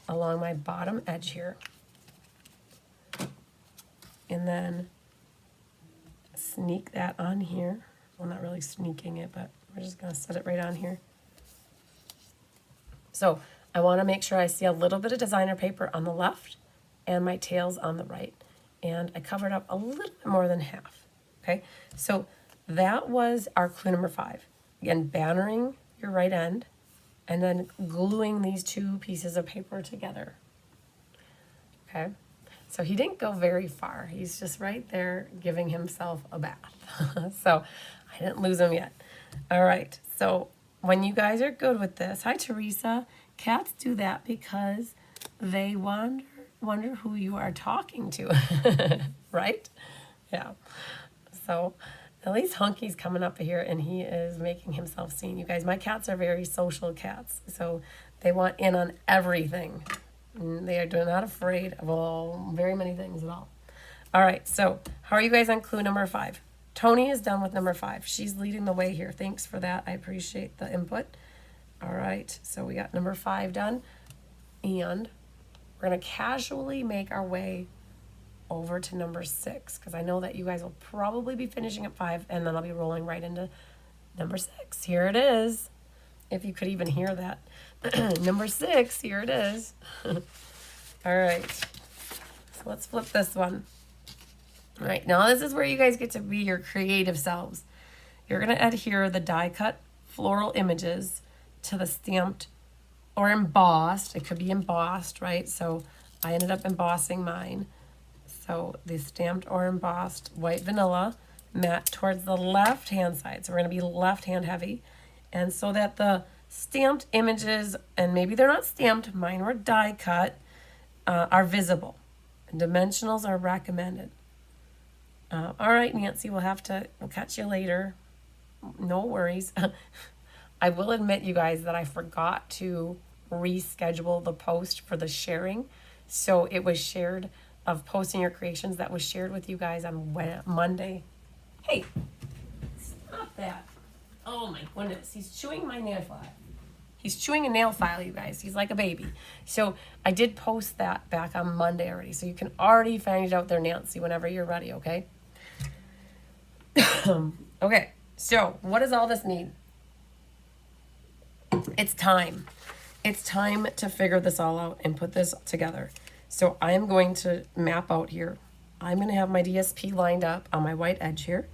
along my bottom edge here. And then sneak that on here. Well, not really sneaking it, but we're just going to set it right on here. So I want to make sure I see a little bit of designer paper on the left and my tails on the right. And I covered up a little bit more than half. Okay, so that was our clue number 5. Again, bannering your right end and then gluing these 2 pieces of paper together. Okay, so he didn't go very far. He's just right there giving himself a bath. So I didn't lose him yet. All right, so when you guys are good with this, hi Teresa, cats do that because they wonder who you are talking to, right? Yeah, so at least Hunky's coming up here and he is making himself seen. You guys, my cats are very social cats, so they want in on everything. They are not afraid of very many things at all. All right, so how are you guys on clue number 5? Tony is done with number 5. She's leading the way here. Thanks for that. I appreciate the input. All right, so we got number 5 done. And we're going to casually make our way over to number 6 because I know that you guys will probably be finishing at 5 and then I'll be rolling right into number 6. Here it is. If you could even hear that. Number 6, here it is. All right, so let's flip this one. All right, now this is where you guys get to be your creative selves. You're going to adhere the die cut floral images to the stamped or embossed. It could be embossed, right? So I ended up embossing mine. So the stamped or embossed white vanilla matte towards the left hand side. So we're going to be left hand heavy. And so that the stamped images, and maybe they're not stamped, mine were die cut, are visible. And dimensionals are recommended. All right, Nancy, we'll catch you later. No worries. I will admit, you guys, that I forgot to reschedule the post for the sharing. So it was shared of posting your creations that was shared with you guys on Monday. Hey, stop that. Oh my goodness, he's chewing my nail file. He's chewing a nail file, you guys. He's like a baby. So I did post that back on Monday already. So you can already find it out there, Nancy, whenever you're ready, okay? Okay, so what does all this mean? It's time. It's time to figure this all out and put this together. So I am going to map out here. I'm going to have my DSP lined up on my white edge here.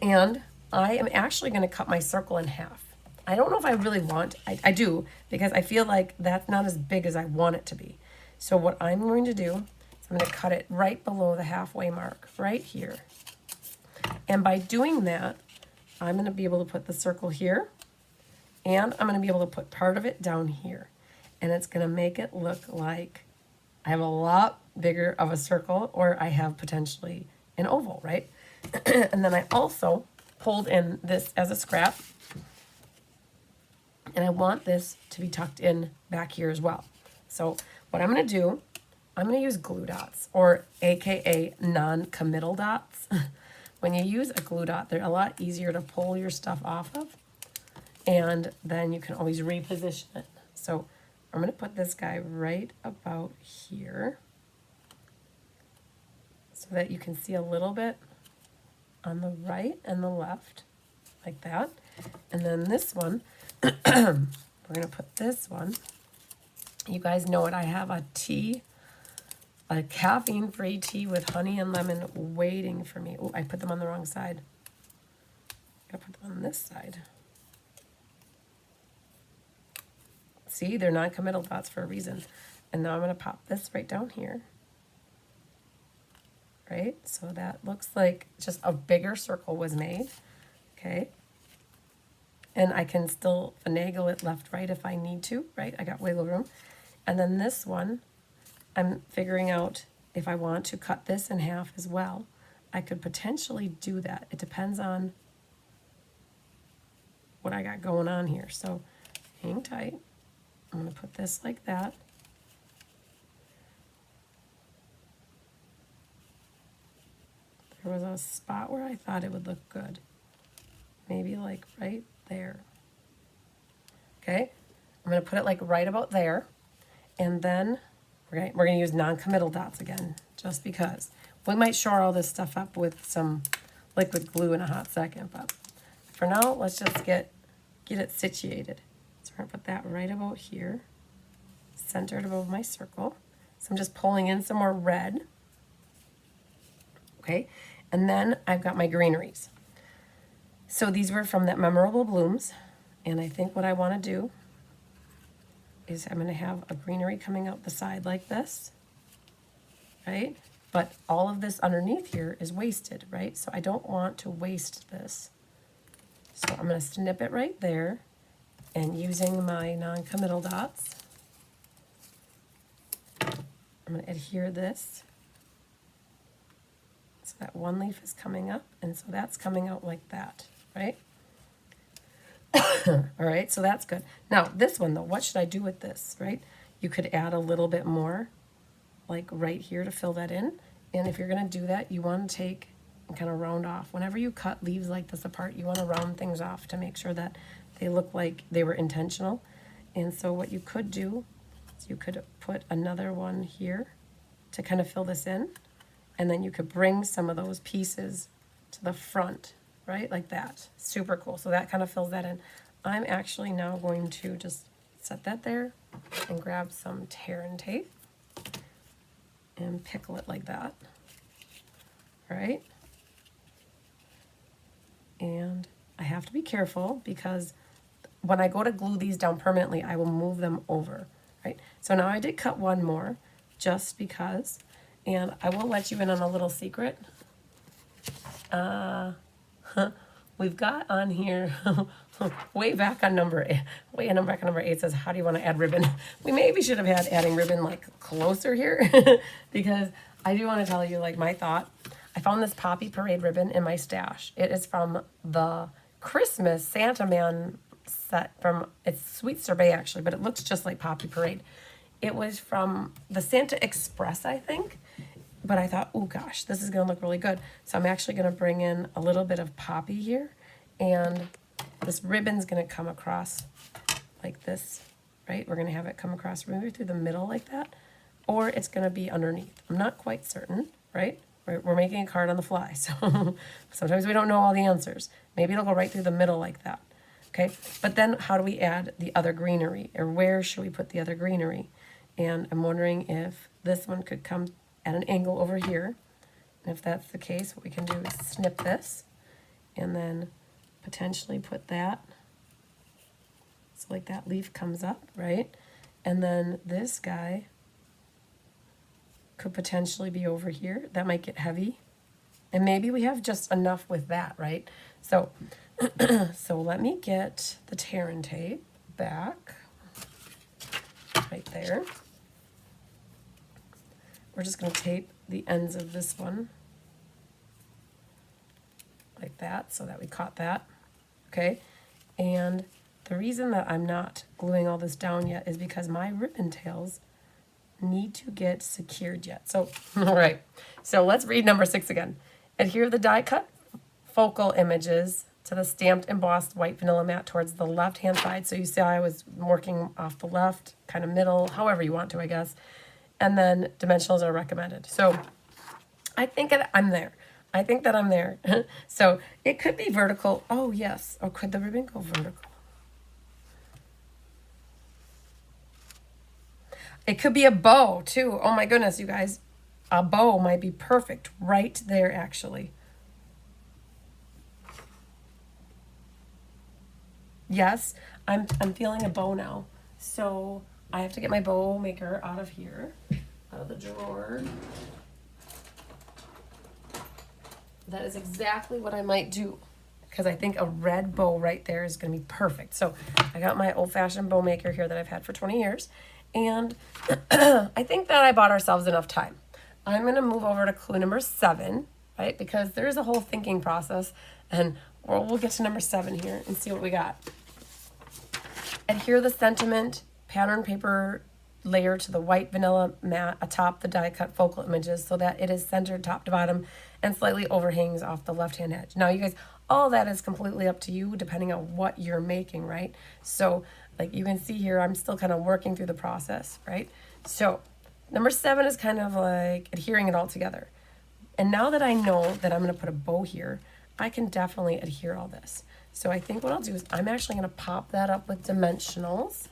And I am actually going to cut my circle in half. I don't know if I really want, I do, because I feel like that's not as big as I want it to be. So what I'm going to do is I'm going to cut it right below the halfway mark, right here. And by doing that, I'm going to be able to put the circle here, and I'm going to be able to put part of it down here. And it's going to make it look like I have a lot bigger of a circle, or I have potentially an oval, right? And then I also pulled in this as a scrap, and I want this to be tucked in back here as well. So what I'm going to do, I'm going to use glue dots, or AKA non-committal dots. When you use a glue dot, they're a lot easier to pull your stuff off of, and then you can always reposition it. So I'm going to put this guy right about here so that you can see a little bit on the right and the left, like that. And then this one, we're going to put this one. You guys know it. I have a tea, a caffeine-free tea with honey and lemon waiting for me. Oh, I put them on the wrong side. I gotta put them on this side. See, they're non-committal dots for a reason. And now I'm going to pop this right down here. Right? So that looks like just a bigger circle was made. Okay? And I can still finagle it left, right if I need to, right? I got wiggle room. And then this one, I'm figuring out if I want to cut this in half as well. I could potentially do that. It depends on what I got going on here. So hang tight. I'm going to put this like that. There was a spot where I thought it would look good. Maybe like right there. Okay, I'm going to put it like right about there. And then we're going to use non-committal dots again, just because. We might shore all this stuff up with some liquid glue in a hot second, but for now, let's just get it situated. So we're going to put that right about here, centered above my circle. So I'm just pulling in some more red. Okay, and then I've got my greeneries. So these were from that Memorable Blooms, and I think what I want to do is I'm going to have a greenery coming out the side like this, right? But all of this underneath here is wasted, right? So I don't want to waste this. So I'm going to snip it right there, and using my non-committal dots, I'm going to adhere this so that one leaf is coming up, and so that's coming out like that, right? All right, so that's good. Now, this one, though, what should I do with this, right? You could add a little bit more, like right here to fill that in. And if you're going to do that, you want to take and kind of round off. Whenever you cut leaves like this apart, you want to round things off to make sure that they look like they were intentional. And so what you could do is you could put another one here to kind of fill this in. And then you could bring some of those pieces to the front, right? Like that. Super cool. So that kind of fills that in. I'm actually now going to just set that there and grab some tear and tape and pickle it like that. All right. And I have to be careful because when I go to glue these down permanently, I will move them over, right? So now I did cut one more just because, and I will let you in on a little secret. We've got on here, way back on number 8 says, how do you want to add ribbon? We maybe should have had adding ribbon like closer here because I do want to tell you like my thought. I found this Poppy Parade ribbon in my stash. It is from the Christmas Santa Man set from, it's Sweet Sorbet actually, but it looks just like Poppy Parade. It was from the Santa Express, I think. But I thought, oh gosh, this is going to look really good. So I'm actually going to bring in a little bit of poppy here. And this ribbon's going to come across like this, right? We're going to have it come across maybe through the middle like that. Or it's going to be underneath. I'm not quite certain, right? We're making a card on the fly. So sometimes we don't know all the answers. Maybe it'll go right through the middle like that. Okay, but then how do we add the other greenery? Or where should we put the other greenery? And I'm wondering if this one could come at an angle over here. And if that's the case, what we can do is snip this and then potentially put that. So like that leaf comes up, right? And then this guy could potentially be over here. That might get heavy. And maybe we have just enough with that, right? So, so let me get the Terran tape back right there. We're just going to tape the ends of this one like that so that we caught that, okay? And the reason that I'm not gluing all this down yet is because my ribbon tails need to get secured yet. So, all right, so let's read number 6 again. Adhere the die cut focal images to the stamped embossed white vanilla mat towards the left-hand side. So you see I was working off the left, kind of middle, however you want to, I guess. And then dimensionals are recommended. So I think that I'm there. I think that I'm there. So it could be vertical. Oh, yes. Or could the ribbon go vertical? It could be a bow, too. Oh, my goodness, you guys. A bow might be perfect right there, actually. Yes, I'm feeling a bow now. So I have to get my bow maker out of here, out of the drawer. That is exactly what I might do because I think a red bow right there is going to be perfect. So I got my old-fashioned bow maker here that I've had for 20 years. And I think that I bought ourselves enough time. I'm going to move over to clue number 7, right? Because there's a whole thinking process. And we'll get to number 7 here and see what we got. Adhere the sentiment pattern paper layer to the white vanilla mat atop the die cut focal images so that it is centered top to bottom and slightly overhangs off the left hand edge. Now you guys, all that is completely up to you depending on what you're making, right? So like you can see here, I'm still kind of working through the process, right? So number 7 is kind of like adhering it all together. And now that I know that I'm going to put a bow here, I can definitely adhere all this. So I think what I'll do is I'm actually going to pop that up with dimensionals.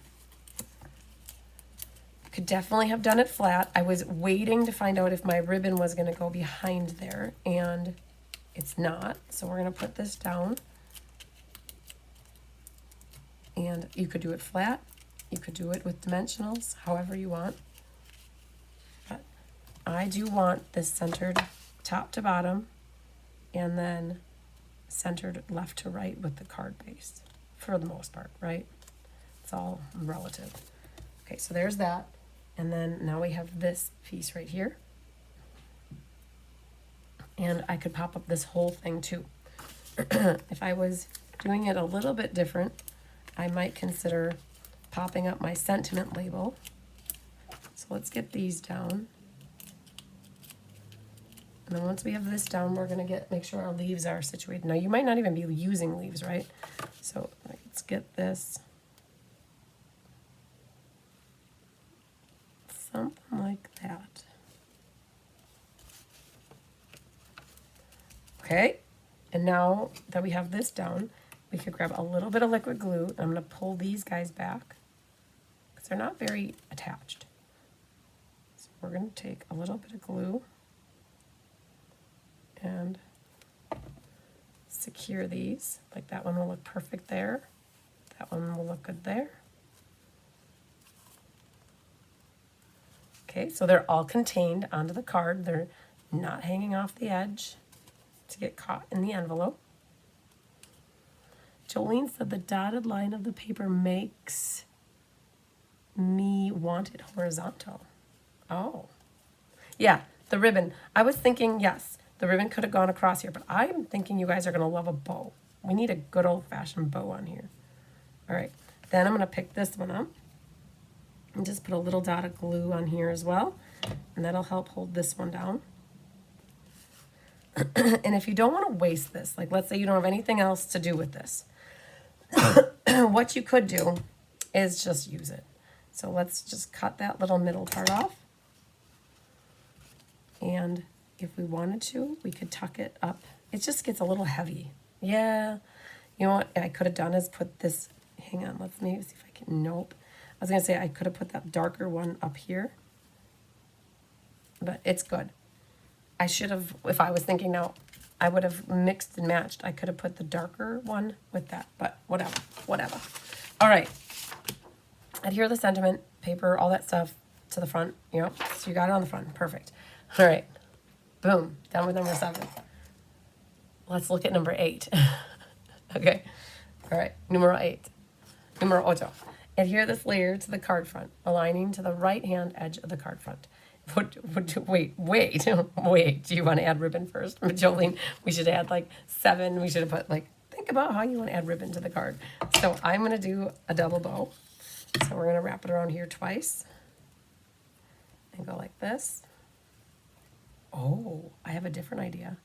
Could definitely have done it flat. I was waiting to find out if my ribbon was going to go behind there, and it's not. So we're going to put this down. And you could do it flat. You could do it with dimensionals, however you want. But I do want this centered top to bottom and then centered left to right with the card base for the most part, right? It's all relative. Okay, so there's that. And then now we have this piece right here. And I could pop up this whole thing too. If I was doing it a little bit different, I might consider popping up my sentiment label. So let's get these down. And then once we have this down, we're going to make sure our leaves are situated. Now, you might not even be using leaves, right? So let's get this. Something like that. Okay. And now that we have this down, we could grab a little bit of liquid glue. And I'm going to pull these guys back because they're not very attached. So we're going to take a little bit of glue and secure these. Like that one will look perfect there. That one will look good there. Okay, so they're all contained onto the card. They're not hanging off the edge to get caught in the envelope. Jolene said the dotted line of the paper makes me want it horizontal. Oh. Yeah, the ribbon. I was thinking, yes, the ribbon could have gone across here, but I'm thinking you guys are going to love a bow. We need a good old-fashioned bow on here. All right, then I'm going to pick this one up and just put a little dot of glue on here as well, and that'll help hold this one down. And if you don't want to waste this, like let's say you don't have anything else to do with this, what you could do is just use it. So let's just cut that little middle part off. And if we wanted to, we could tuck it up. It just gets a little heavy. Yeah. You know what I could have done is put this, hang on, let's maybe see if I can, nope. I was going to say I could have put that darker one up here. But it's good. I should have, if I was thinking now, I would have mixed and matched. I could have put the darker one with that, but whatever. All right. Adhere the sentiment, paper, all that stuff to the front. You know, so you got it on the front. Perfect. All right. Boom. Done with number 7. Let's look at number 8. Okay. All right. Numero 8. Numero 8. Adhere this layer to the card front, aligning to the right-hand edge of the card front. Wait. Do you want to add ribbon first? Jolene, we should add like 7. We should have put like, think about how you want to add ribbon to the card. So I'm going to do a double bow. So we're going to wrap it around here twice and go like this. Oh, I have a different idea.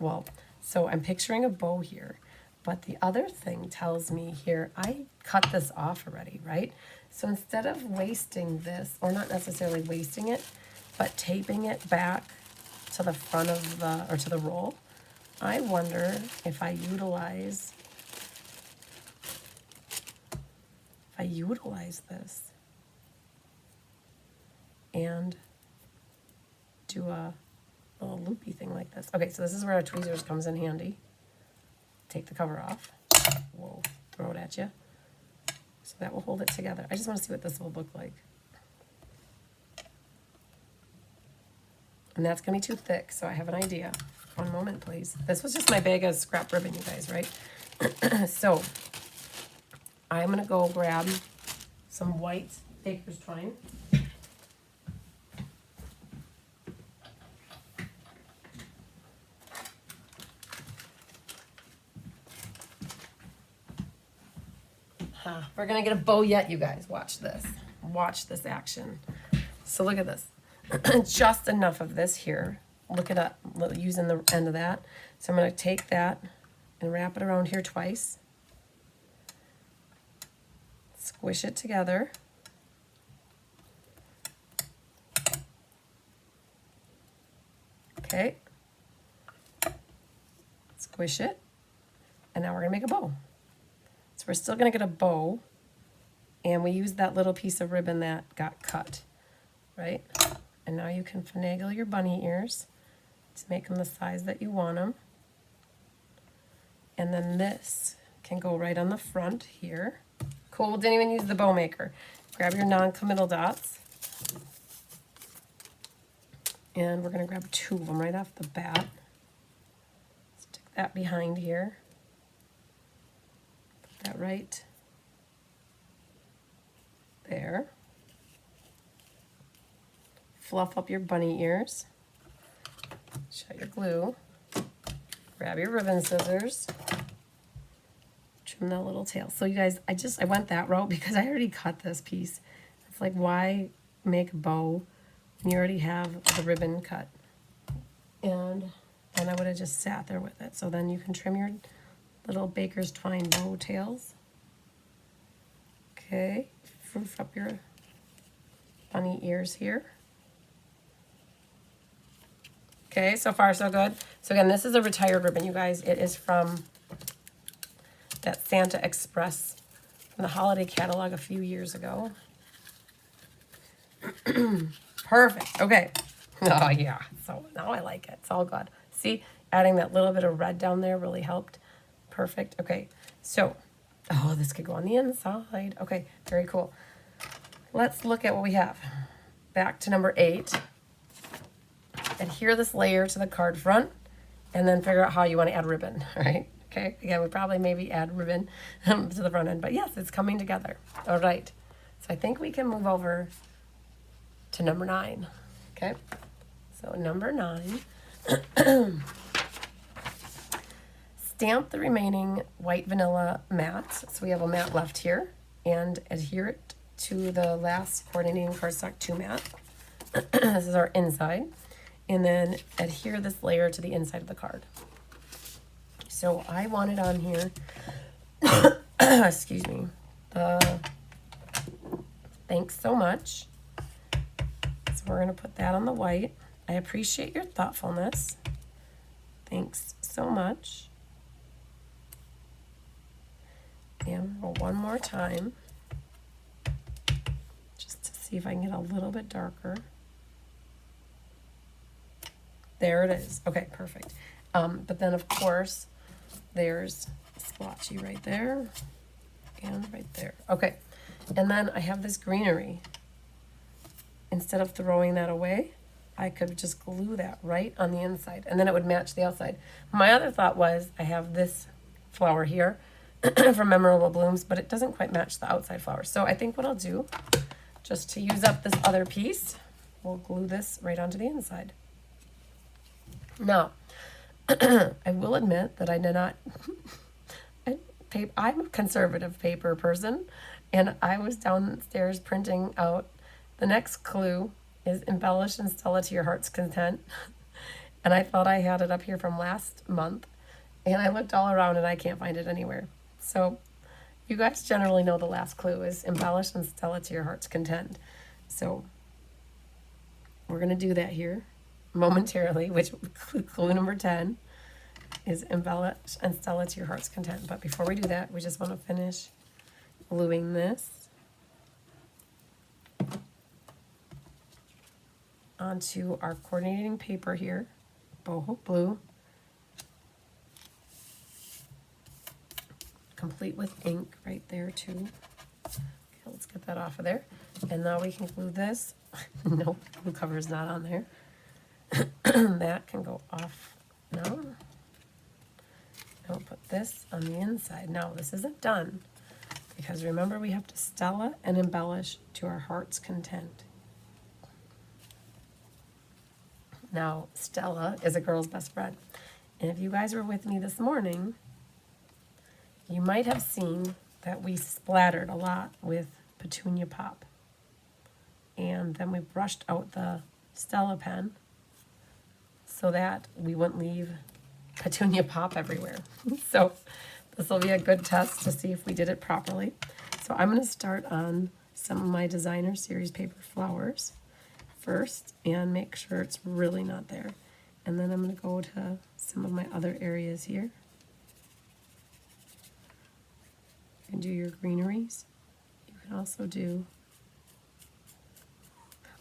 Well, so I'm picturing a bow here, but the other thing tells me here, I cut this off already, right? So instead of wasting this, or not necessarily wasting it, but taping it back to the front of the, or to the roll, I wonder if I utilize this and do a little loopy thing like this. Okay, so this is where our tweezers comes in handy. Take the cover off. Whoa, throw it at you. So that will hold it together. I just want to see what this will look like. And that's going to be too thick, so I have an idea. One moment, please. This was just my bag of scrap ribbon, you guys, right? So I'm going to go grab some white baker's twine. We're going to get a bow yet, you guys. Watch this. Watch this action. So look at this. Just enough of this here. Look at it, using the end of that. So I'm going to take that and wrap it around here twice. Squish it together. Okay. Squish it. And now we're going to make a bow. So we're still going to get a bow, and we use that little piece of ribbon that got cut, right? And now you can finagle your bunny ears to make them the size that you want them. And then this can go right on the front here. Cool, didn't even use the bow maker. Grab your non-committal dots. And we're going to grab 2 of them right off the bat. Stick that behind here. That right there. Fluff up your bunny ears. Shut your glue. Grab your ribbon scissors. Trim that little tail. So you guys, I went that route because I already cut this piece. It's like, why make a bow when you already have the ribbon cut? And I would have just sat there with it. So then you can trim your little baker's twine bow tails. Okay, froof up your bunny ears here. Okay, so far so good. So again, this is a retired ribbon, you guys. It is from that Santa Express from the holiday catalog a few years ago. Perfect, okay. Oh yeah, so now I like it, it's all good. See, adding that little bit of red down there really helped. Perfect. Okay, so Oh, this could go on the inside. Okay, very cool. Let's look at what we have. Back to number 8. Adhere this layer to the card front, and then figure out how you want to add ribbon, right? Okay, again, we probably maybe add ribbon to the front end, but yes, it's coming together. All right, so I think we can move over to number 9, okay? So number 9, stamp the remaining white vanilla mat. So we have a mat left here, and adhere it to the last coordinating cardstock 2 mat. This is our inside. And then adhere this layer to the inside of the card. So I want it on here, excuse me, thanks so much. So we're gonna put that on the white. I appreciate your thoughtfulness. Thanks so much. And one more time, just to see if I can get a little bit darker. There it is. Okay, perfect. But then, of course, there's splotchy right there and right there. Okay, and then I have this greenery. Instead of throwing that away, I could just glue that right on the inside, and then it would match the outside. My other thought was I have this flower here from Memorable Blooms, but it doesn't quite match the outside flower. So I think what I'll do, just to use up this other piece, we'll glue this right onto the inside. Now, I will admit that I did not, I'm a conservative paper person, and I was downstairs printing out. The next clue is embellish and Stella to your heart's content. And I thought I had it up here from last month, and I looked all around and I can't find it anywhere. So you guys generally know the last clue is embellish and Stella to your heart's content. So we're going to do that here momentarily, which clue number 10 is embellish and Stella to your heart's content. But before we do that, we just want to finish gluing this onto our coordinating paper here, boho blue, complete with ink right there too. Okay, let's get that off of there. And now we can glue this. Nope, glue cover is not on there. That can go off now. And we'll put this on the inside. Now, this isn't done because remember we have to Stella and embellish to our heart's content. Now, Stella is a girl's best friend. And if you guys were with me this morning, you might have seen that we splattered a lot with Petunia Pop. And then we brushed out the Stella pen so that we wouldn't leave Petunia Pop everywhere. So this will be a good test to see if we did it properly. So I'm going to start on some of my designer series paper flowers first and make sure it's really not there. And then I'm going to go to some of my other areas here. You can do your greeneries. You can also do...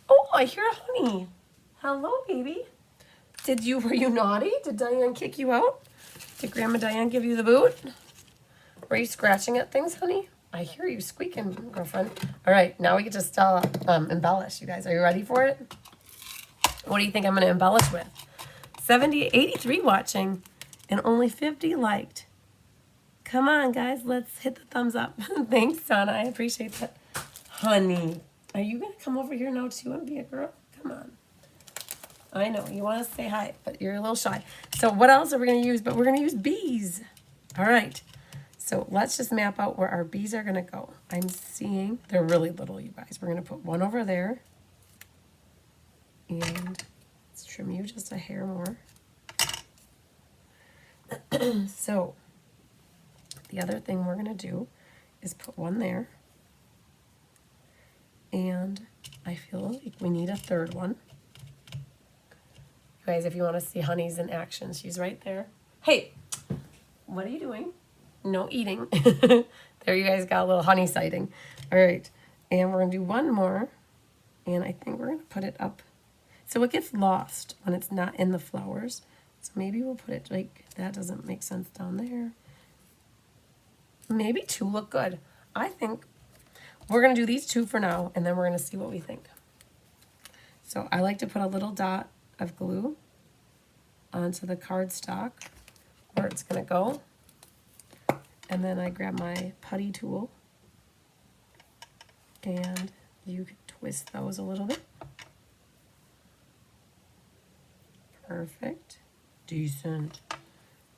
Oh, I hear honey. Hello, baby. Were you naughty? Did Diane kick you out? Did Grandma Diane give you the boot? Were you scratching at things, honey? I hear you squeaking, girlfriend. All right, now we get to Stella embellish, you guys. Are you ready for it? What do you think I'm going to embellish with? 83 watching and only 50 liked. Come on, guys. Let's hit the thumbs up. Thanks, Donna. I appreciate that. Honey, are you going to come over here now, too, and be a girl? Come on. I know, you want to say hi, but you're a little shy. So what else are we going to use? But we're going to use bees. All right. So let's just map out where our bees are going to go. I'm seeing, they're really little, you guys. We're going to put one over there. And let's trim you just a hair more. So the other thing we're going to do is put one there. And I feel like we need a third one. You guys, if you want to see Honey's in action, she's right there. Hey, what are you doing? No eating. There you guys got a little honey sighting. All right, and we're going to do one more. And I think we're going to put it up. So it gets lost when it's not in the flowers. So maybe we'll put it like, that doesn't make sense down there. maybe 2 look good. I think we're going to do these 2 for now, and then we're going to see what we think. So I like to put a little dot of glue onto the cardstock where it's going to go. And then I grab my putty tool, and you can twist those a little bit. Perfect. Decent.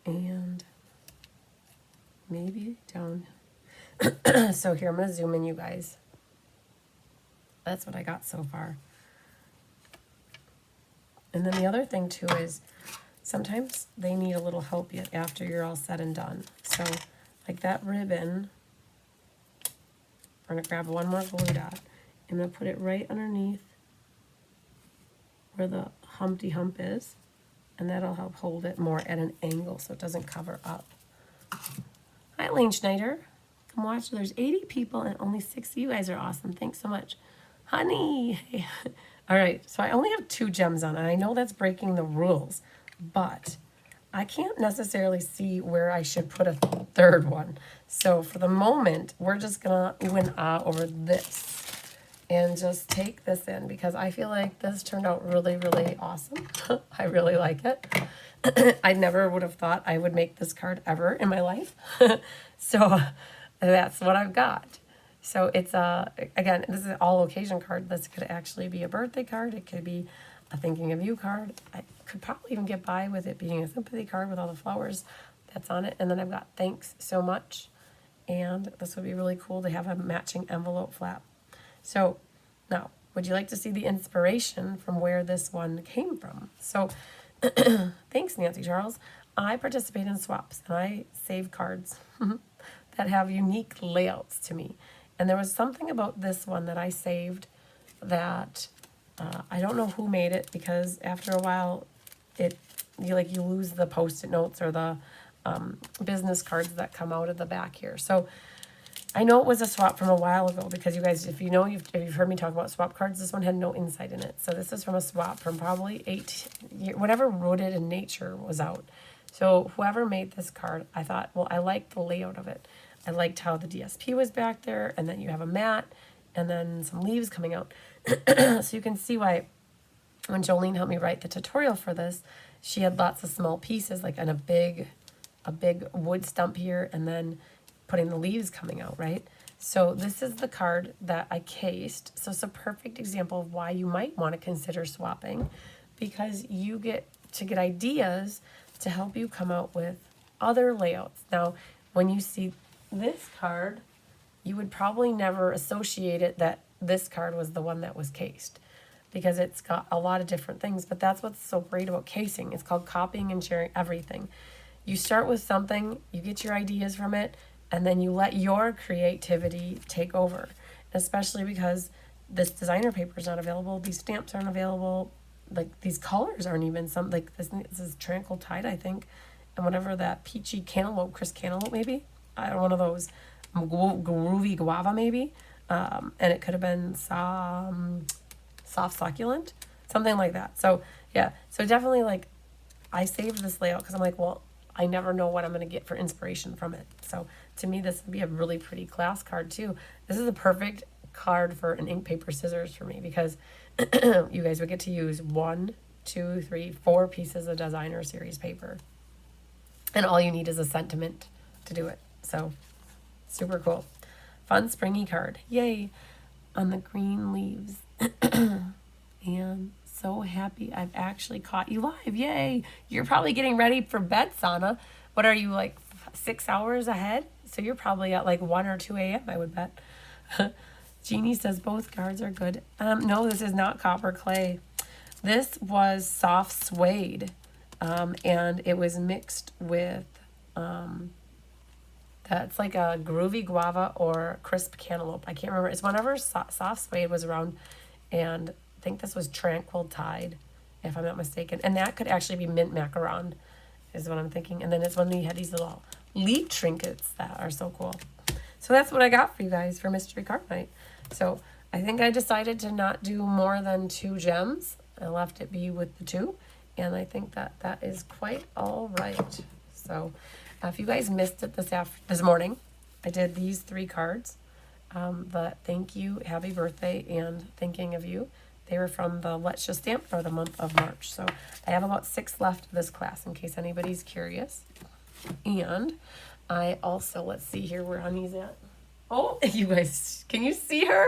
And maybe down. So here, I'm going to zoom in, you guys. That's what I got so far. And then the other thing too is sometimes they need a little help yet after you're all said and done. So like that ribbon, we're going to grab one more glue dot. I'm going to put it right underneath where the Humpty Hump is, and that'll help hold it more at an angle so it doesn't cover up. Hi, Lane Schneider. Come watch. There's 80 people and only 60. You guys are awesome. Thanks so much. Honey. All right, so I only have 2 gems on, and I know that's breaking the rules, but I can't necessarily see where I should put a 3rd one. So for the moment, we're just going to ooh and ah over this and just take this in because I feel like this turned out really, really awesome. I really like it. I never would have thought I would make this card ever in my life. So that's what I've got. So it's again, this is an all occasion card. This could actually be a birthday card. It could be a thinking of you card. I could probably even get by with it being a sympathy card with all the flowers that's on it. And then I've got thanks so much. And this would be really cool to have a matching envelope flap. So now, would you like to see the inspiration from where this one came from? So thanks, Nancy Charles. I participate in swaps and I save cards that have unique layouts to me. And there was something about this one that I saved that I don't know who made it because after a while you lose the post-it notes or the business cards that come out of the back here. So I know it was a swap from a while ago because you guys, if you've heard me talk about swap cards, this one had no inside in it. So this is from a swap from probably 8 years, whatever Rooted in Nature was out. So whoever made this card, I thought, well, I liked the layout of it. I liked how the DSP was back there, and then you have a mat, and then some leaves coming out. So you can see why when Jolene helped me write the tutorial for this, she had lots of small pieces, like on a big wood stump here, and then putting the leaves coming out, right? So this is the card that I cased. So it's a perfect example of why you might want to consider swapping, because you get to get ideas to help you come out with other layouts. Now, when you see this card, you would probably never associate it that this card was the one that was cased because it's got a lot of different things, but that's what's so great about casing. It's called copying and sharing everything. You start with something, you get your ideas from it, and then you let your creativity take over, especially because this designer paper is not available, these stamps aren't available, like these colors aren't even like this is Tranquil Tide, I think, and whatever that peachy cantaloupe, Chris Cantaloupe maybe, I don't know, one of those groovy guava maybe, and it could have been some soft succulent, something like that. So yeah, so definitely like I saved this layout because I'm like, well, I never know what I'm going to get for inspiration from it. So to me, this would be a really pretty class card too. This is a perfect card for an ink, paper, scissors for me because you guys would get to use 1, 2, 3, 4 pieces of designer series paper. And all you need is a sentiment to do it. So super cool. Fun springy card. Yay. On the green leaves. And so happy I've actually caught you live. Yay. You're probably getting ready for bed, Sana. What are you, like 6 hours ahead? So you're probably at like 1 or 2 a.m., I would bet. Jeannie says both cards are good. No, this is not copper clay. This was soft suede. And it was mixed with, that's like a groovy guava or crisp cantaloupe. I can't remember. It's whenever soft suede was around, and I think this was Tranquil Tide, if I'm not mistaken. And that could actually be mint macaron, is what I'm thinking. And then it's when we had these little leaf trinkets that are so cool. So that's what I got for you guys for Mystery Card Night. So I think I decided to not do more than 2 gems. I left it be with the 2. And I think that that is quite all right. So if you guys missed it this morning, I did these 3 cards. The thank you, happy birthday, and thinking of you. They were from the Let's Just Stamp for the month of March. So I have about 6 left of this class in case anybody's curious. And I also, let's see here where Honey's at. Oh, you guys, can you see her?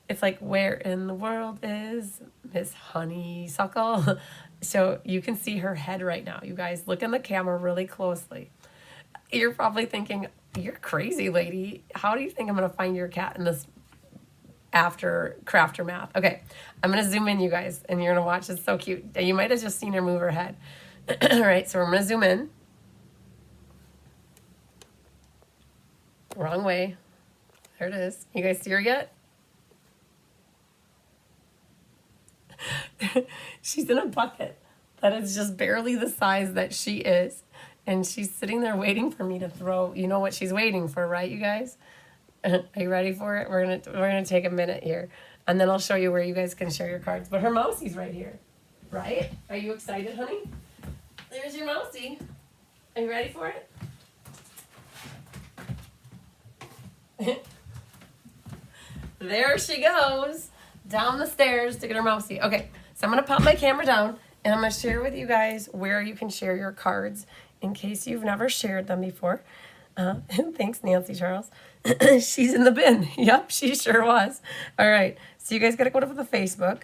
It's like, where in the world is Miss Honeysuckle? So you can see her head right now. You guys, look in the camera really closely. You're probably thinking, you're crazy, lady. How do you think I'm going to find your cat in this after crafter math? Okay, I'm going to zoom in, you guys, and you're going to watch. It's so cute. You might have just seen her move her head. All right, so I'm going to zoom in. Wrong way. There it is. You guys see her yet? She's in a bucket that is just barely the size that she is. And she's sitting there waiting for me to throw. You know what she's waiting for, right, you guys? Are you ready for it? We're gonna take a minute here. And then I'll show you where you guys can share your cards. But her mousie's right here. Right? Are you excited, honey? There's your mousie. Are you ready for it? There she goes. Down the stairs to get her mousey. Okay, so I'm going to pop my camera down, and I'm going to share with you guys where you can share your cards in case you've never shared them before. Thanks, Nancy Charles. She's in the bin. Yep, she sure was. All right, so you guys got to go to the Facebook,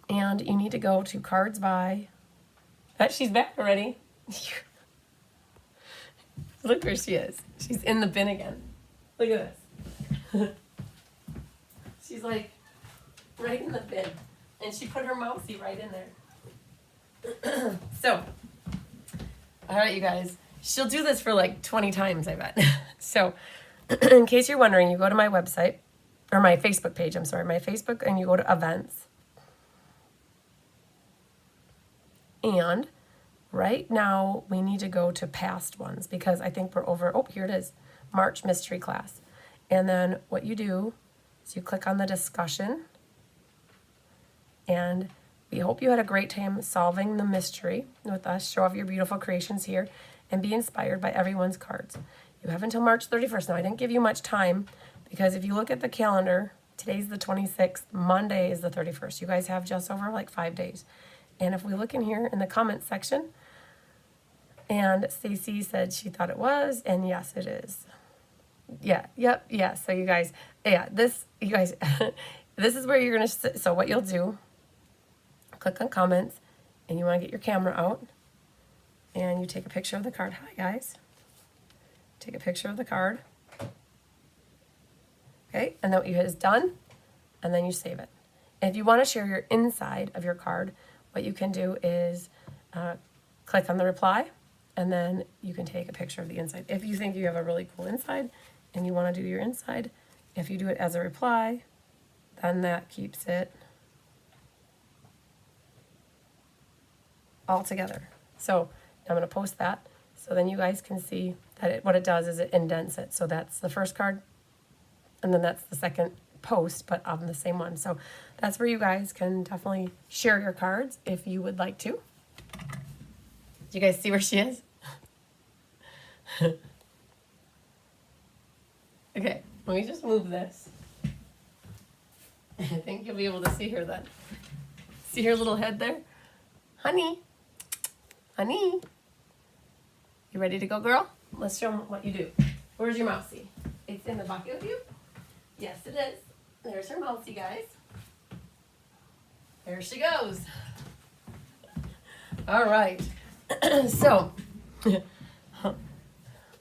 and you need to go to Cards by... she's back already. Look where she is. She's in the bin again. Look at this. She's like right in the bin. And she put her mousey right in there. So, all right, you guys. She'll do this for like 20 times, I bet. So, in case you're wondering, you go to my website, or my Facebook page, I'm sorry, my Facebook, and you go to events. And right now, we need to go to past ones because I think we're over, oh, here it is, March mystery class. And then what you do is you click on the discussion, and we hope you had a great time solving the mystery with us. Show off your beautiful creations here and be inspired by everyone's cards. You have until March 31st. Now, I didn't give you much time because if you look at the calendar, today's the 26th, Monday is the 31st. You guys have just over like 5 days. And if we look in here in the comments section, and Stacy said she thought it was, and yes, it is. Yeah, yep, yeah. So you guys, this is where you're going to, so what you'll do, click on comments, and you want to get your camera out, and you take a picture of the card. Hi, guys. Take a picture of the card. Okay, and then what you hit is done, and then you save it. And if you want to share your inside of your card, what you can do is click on the reply, and then you can take a picture of the inside. If you think you have a really cool inside, and you want to do your inside, if you do it as a reply, then that keeps it all together. So I'm going to post that so then you guys can see that what it does is it indents it. So that's the first card, and then that's the second post, but on the same one. So that's where you guys can definitely share your cards if you would like to. Do you guys see where she is? Okay, let me just move this. I think you'll be able to see her then. See her little head there? Honey, honey. You ready to go, girl? Let's show them what you do. Where's your mousey? It's in the bucket with you? Yes, it is. There's her mousey, guys. There she goes. All right. So, all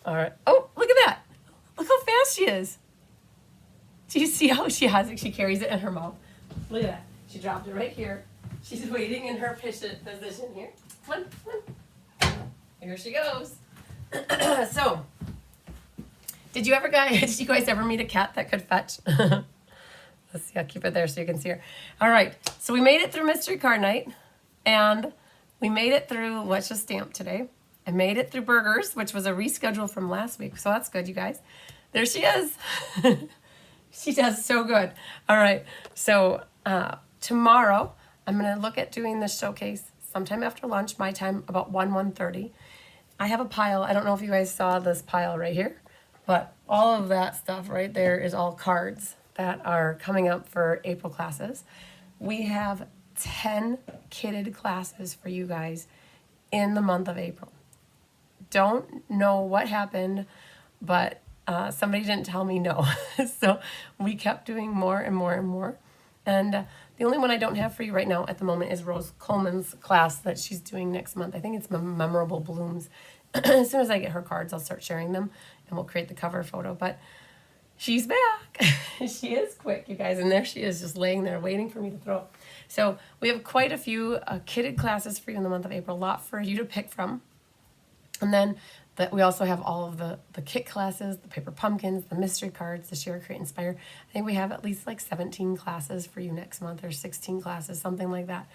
right. Oh, look at that. Look how fast she is. Do you see how she has it? She carries it in her mouth. Look at that. She dropped it right here. She's waiting in her position here. Come on, come on. Here she goes. So, did you guys ever meet a cat that could fetch? Let's see, I'll keep it there so you can see her. All right, so we made it through Mystery Card Night, and we made it through Let's Just Stamp today. I made it through Burgers, which was a reschedule from last week, so that's good, you guys. There she is. She does so good. All right, so tomorrow I'm going to look at doing the showcase sometime after lunch, my time, about 1:30. I have a pile. I don't know if you guys saw this pile right here, but all of that stuff right there is all cards that are coming up for April classes. We have 10 kitted classes for you guys in the month of April. Don't know what happened, but somebody didn't tell me no. So we kept doing more and more and more. And the only one I don't have for you right now at the moment is Rose Coleman's class that she's doing next month. I think it's Memorable Blooms. As soon as I get her cards, I'll start sharing them and we'll create the cover photo. But she's back. She is quick, you guys. And there she is, just laying there waiting for me to throw. So we have quite a few kitted classes for you in the month of April. A lot for you to pick from. And then we also have all of the kit classes, the paper pumpkins, the mystery cards, the share, create, inspire. I think we have at least like 17 classes for you next month, or 16 classes, something like that.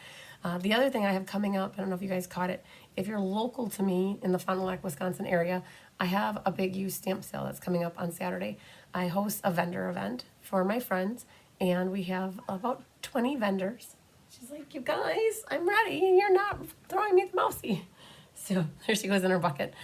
The other thing I have coming up, I don't know if you guys caught it, if you're local to me in the Fond du Lac, Wisconsin area, I have a big used stamp sale that's coming up on Saturday. I host a vendor event for my friends, and we have about 20 vendors. She's like, you guys, I'm ready, and you're not throwing me the mousey. So there she goes in her bucket.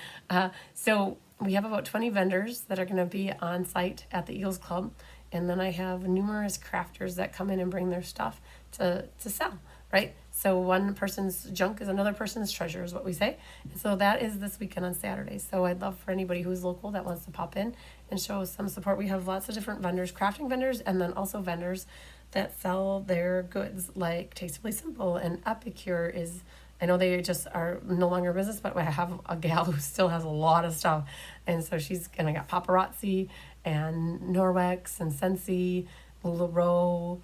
So we have about 20 vendors that are going to be on site at the Eagles Club. And then I have numerous crafters that come in and bring their stuff to sell, right? So one person's junk is another person's treasure is what we say. And so that is this weekend on Saturday. So I'd love for anybody who's local that wants to pop in and show some support. We have lots of different vendors, crafting vendors, and then also vendors that sell their goods, like Tastefully Simple and Epicure is... I know they just are no longer in business, but I have a gal who still has a lot of stuff. And so she's going to got Paparazzi and Norwex and Scentsy, LuLaRoe,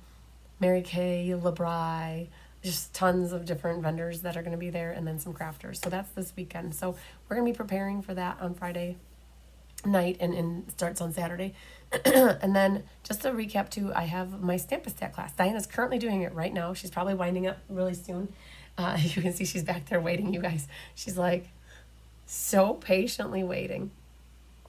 Mary Kay, LeBry, just tons of different vendors that are going to be there, and then some crafters. So that's this weekend. So we're going to be preparing for that on Friday night, and starts on Saturday. And then just to recap too, I have my Stamp-a-Stack class. Diana's currently doing it right now. She's probably winding up really soon. You can see she's back there waiting, you guys. She's like so patiently waiting.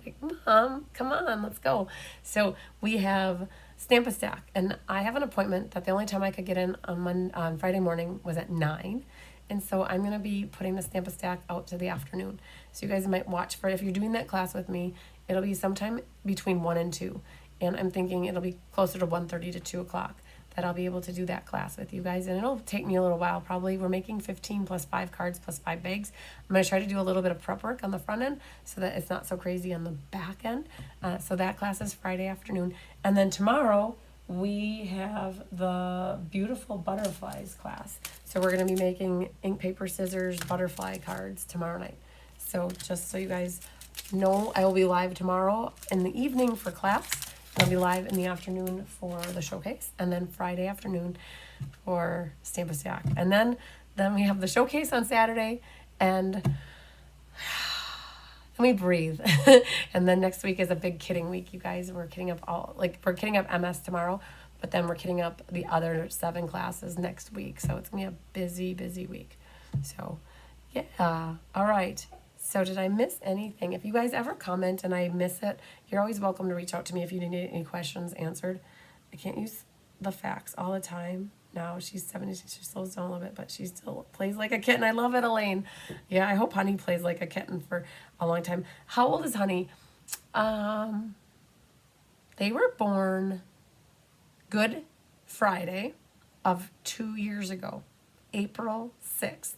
Like, Mom, come on, let's go. So we have Stamp-a-Stack, and I have an appointment that the only time I could get in on Friday morning was at 9. And so I'm going to be putting the Stamp-a-Stack out to the afternoon. So you guys might watch for it. If you're doing that class with me, it'll be sometime between 1 and 2. And I'm thinking it'll be closer to 1:30 to 2 o'clock that I'll be able to do that class with you guys. And it'll take me a little while, probably. We're making 15 plus 5 cards plus 5 bags. I'm going to try to do a little bit of prep work on the front end so that it's not so crazy on the back end. So that class is Friday afternoon. And then tomorrow we have the Beautiful Butterflies class. So we're going to be making ink, paper, scissors, butterfly cards tomorrow night. So just so you guys know, I will be live tomorrow in the evening for class. I'll be live in the afternoon for the showcase, and then Friday afternoon for Stamp-a-Stack. And then we have the showcase on Saturday, and let me breathe. And then next week is a big kitting week, you guys. We're kitting up we're kitting up MS tomorrow, but then we're kitting up the other 7 classes next week. So it's gonna be a busy, busy week. So yeah, all right. So did I miss anything? If you guys ever comment and I miss it, you're always welcome to reach out to me if you need any questions answered. I can't use the fax all the time. Now she's 70, she slows down a little bit, but she still plays like a kitten. I love it, Elaine. Yeah, I hope Honey plays like a kitten for a long time. How old is Honey? They were born Good Friday of 2 years ago. April 6th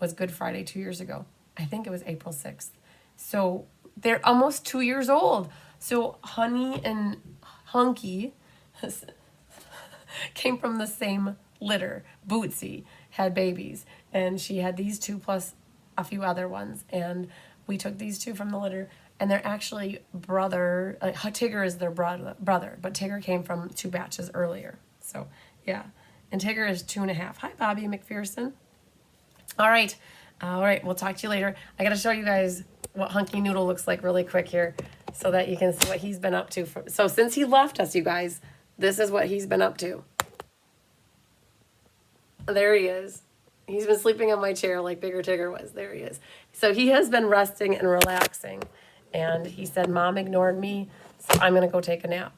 was Good Friday 2 years ago. I think it was April 6th. So they're almost 2 years old. So Honey and Hunky came from the same litter. Bootsy had babies, and she had these 2 plus a few other ones. And we took these 2 from the litter, and they're actually brother. Tigger is their brother, but Tigger came from 2 batches earlier. So yeah, and Tigger is 2.5. Hi, Bobby McPherson. All right. All right, we'll talk to you later. I got to show you guys what Hunky Noodle looks like really quick here so that you can see what he's been up to. So since he left us, you guys, this is what he's been up to. There he is. He's been sleeping on my chair like Bigger Tigger was. There he is. So he has been resting and relaxing. And he said, Mom ignored me, so I'm going to go take a nap.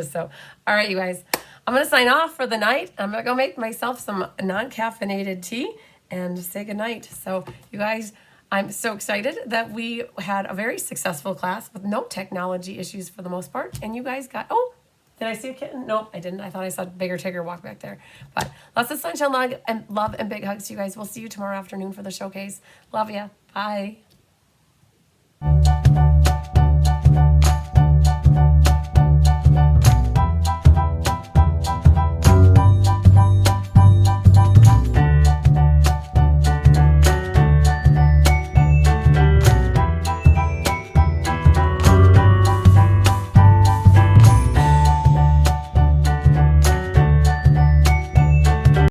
So, all right, you guys. I'm going to sign off for the night. I'm going to go make myself some non-caffeinated tea and say goodnight. So you guys, I'm so excited that we had a very successful class with no technology issues for the most part. And you guys got, oh, did I see a kitten? Nope, I didn't. I thought I saw Bigger Tigger walk back there. But lots of sunshine, love, and big hugs to you guys. We'll see you tomorrow afternoon for the showcase. Love ya. Bye.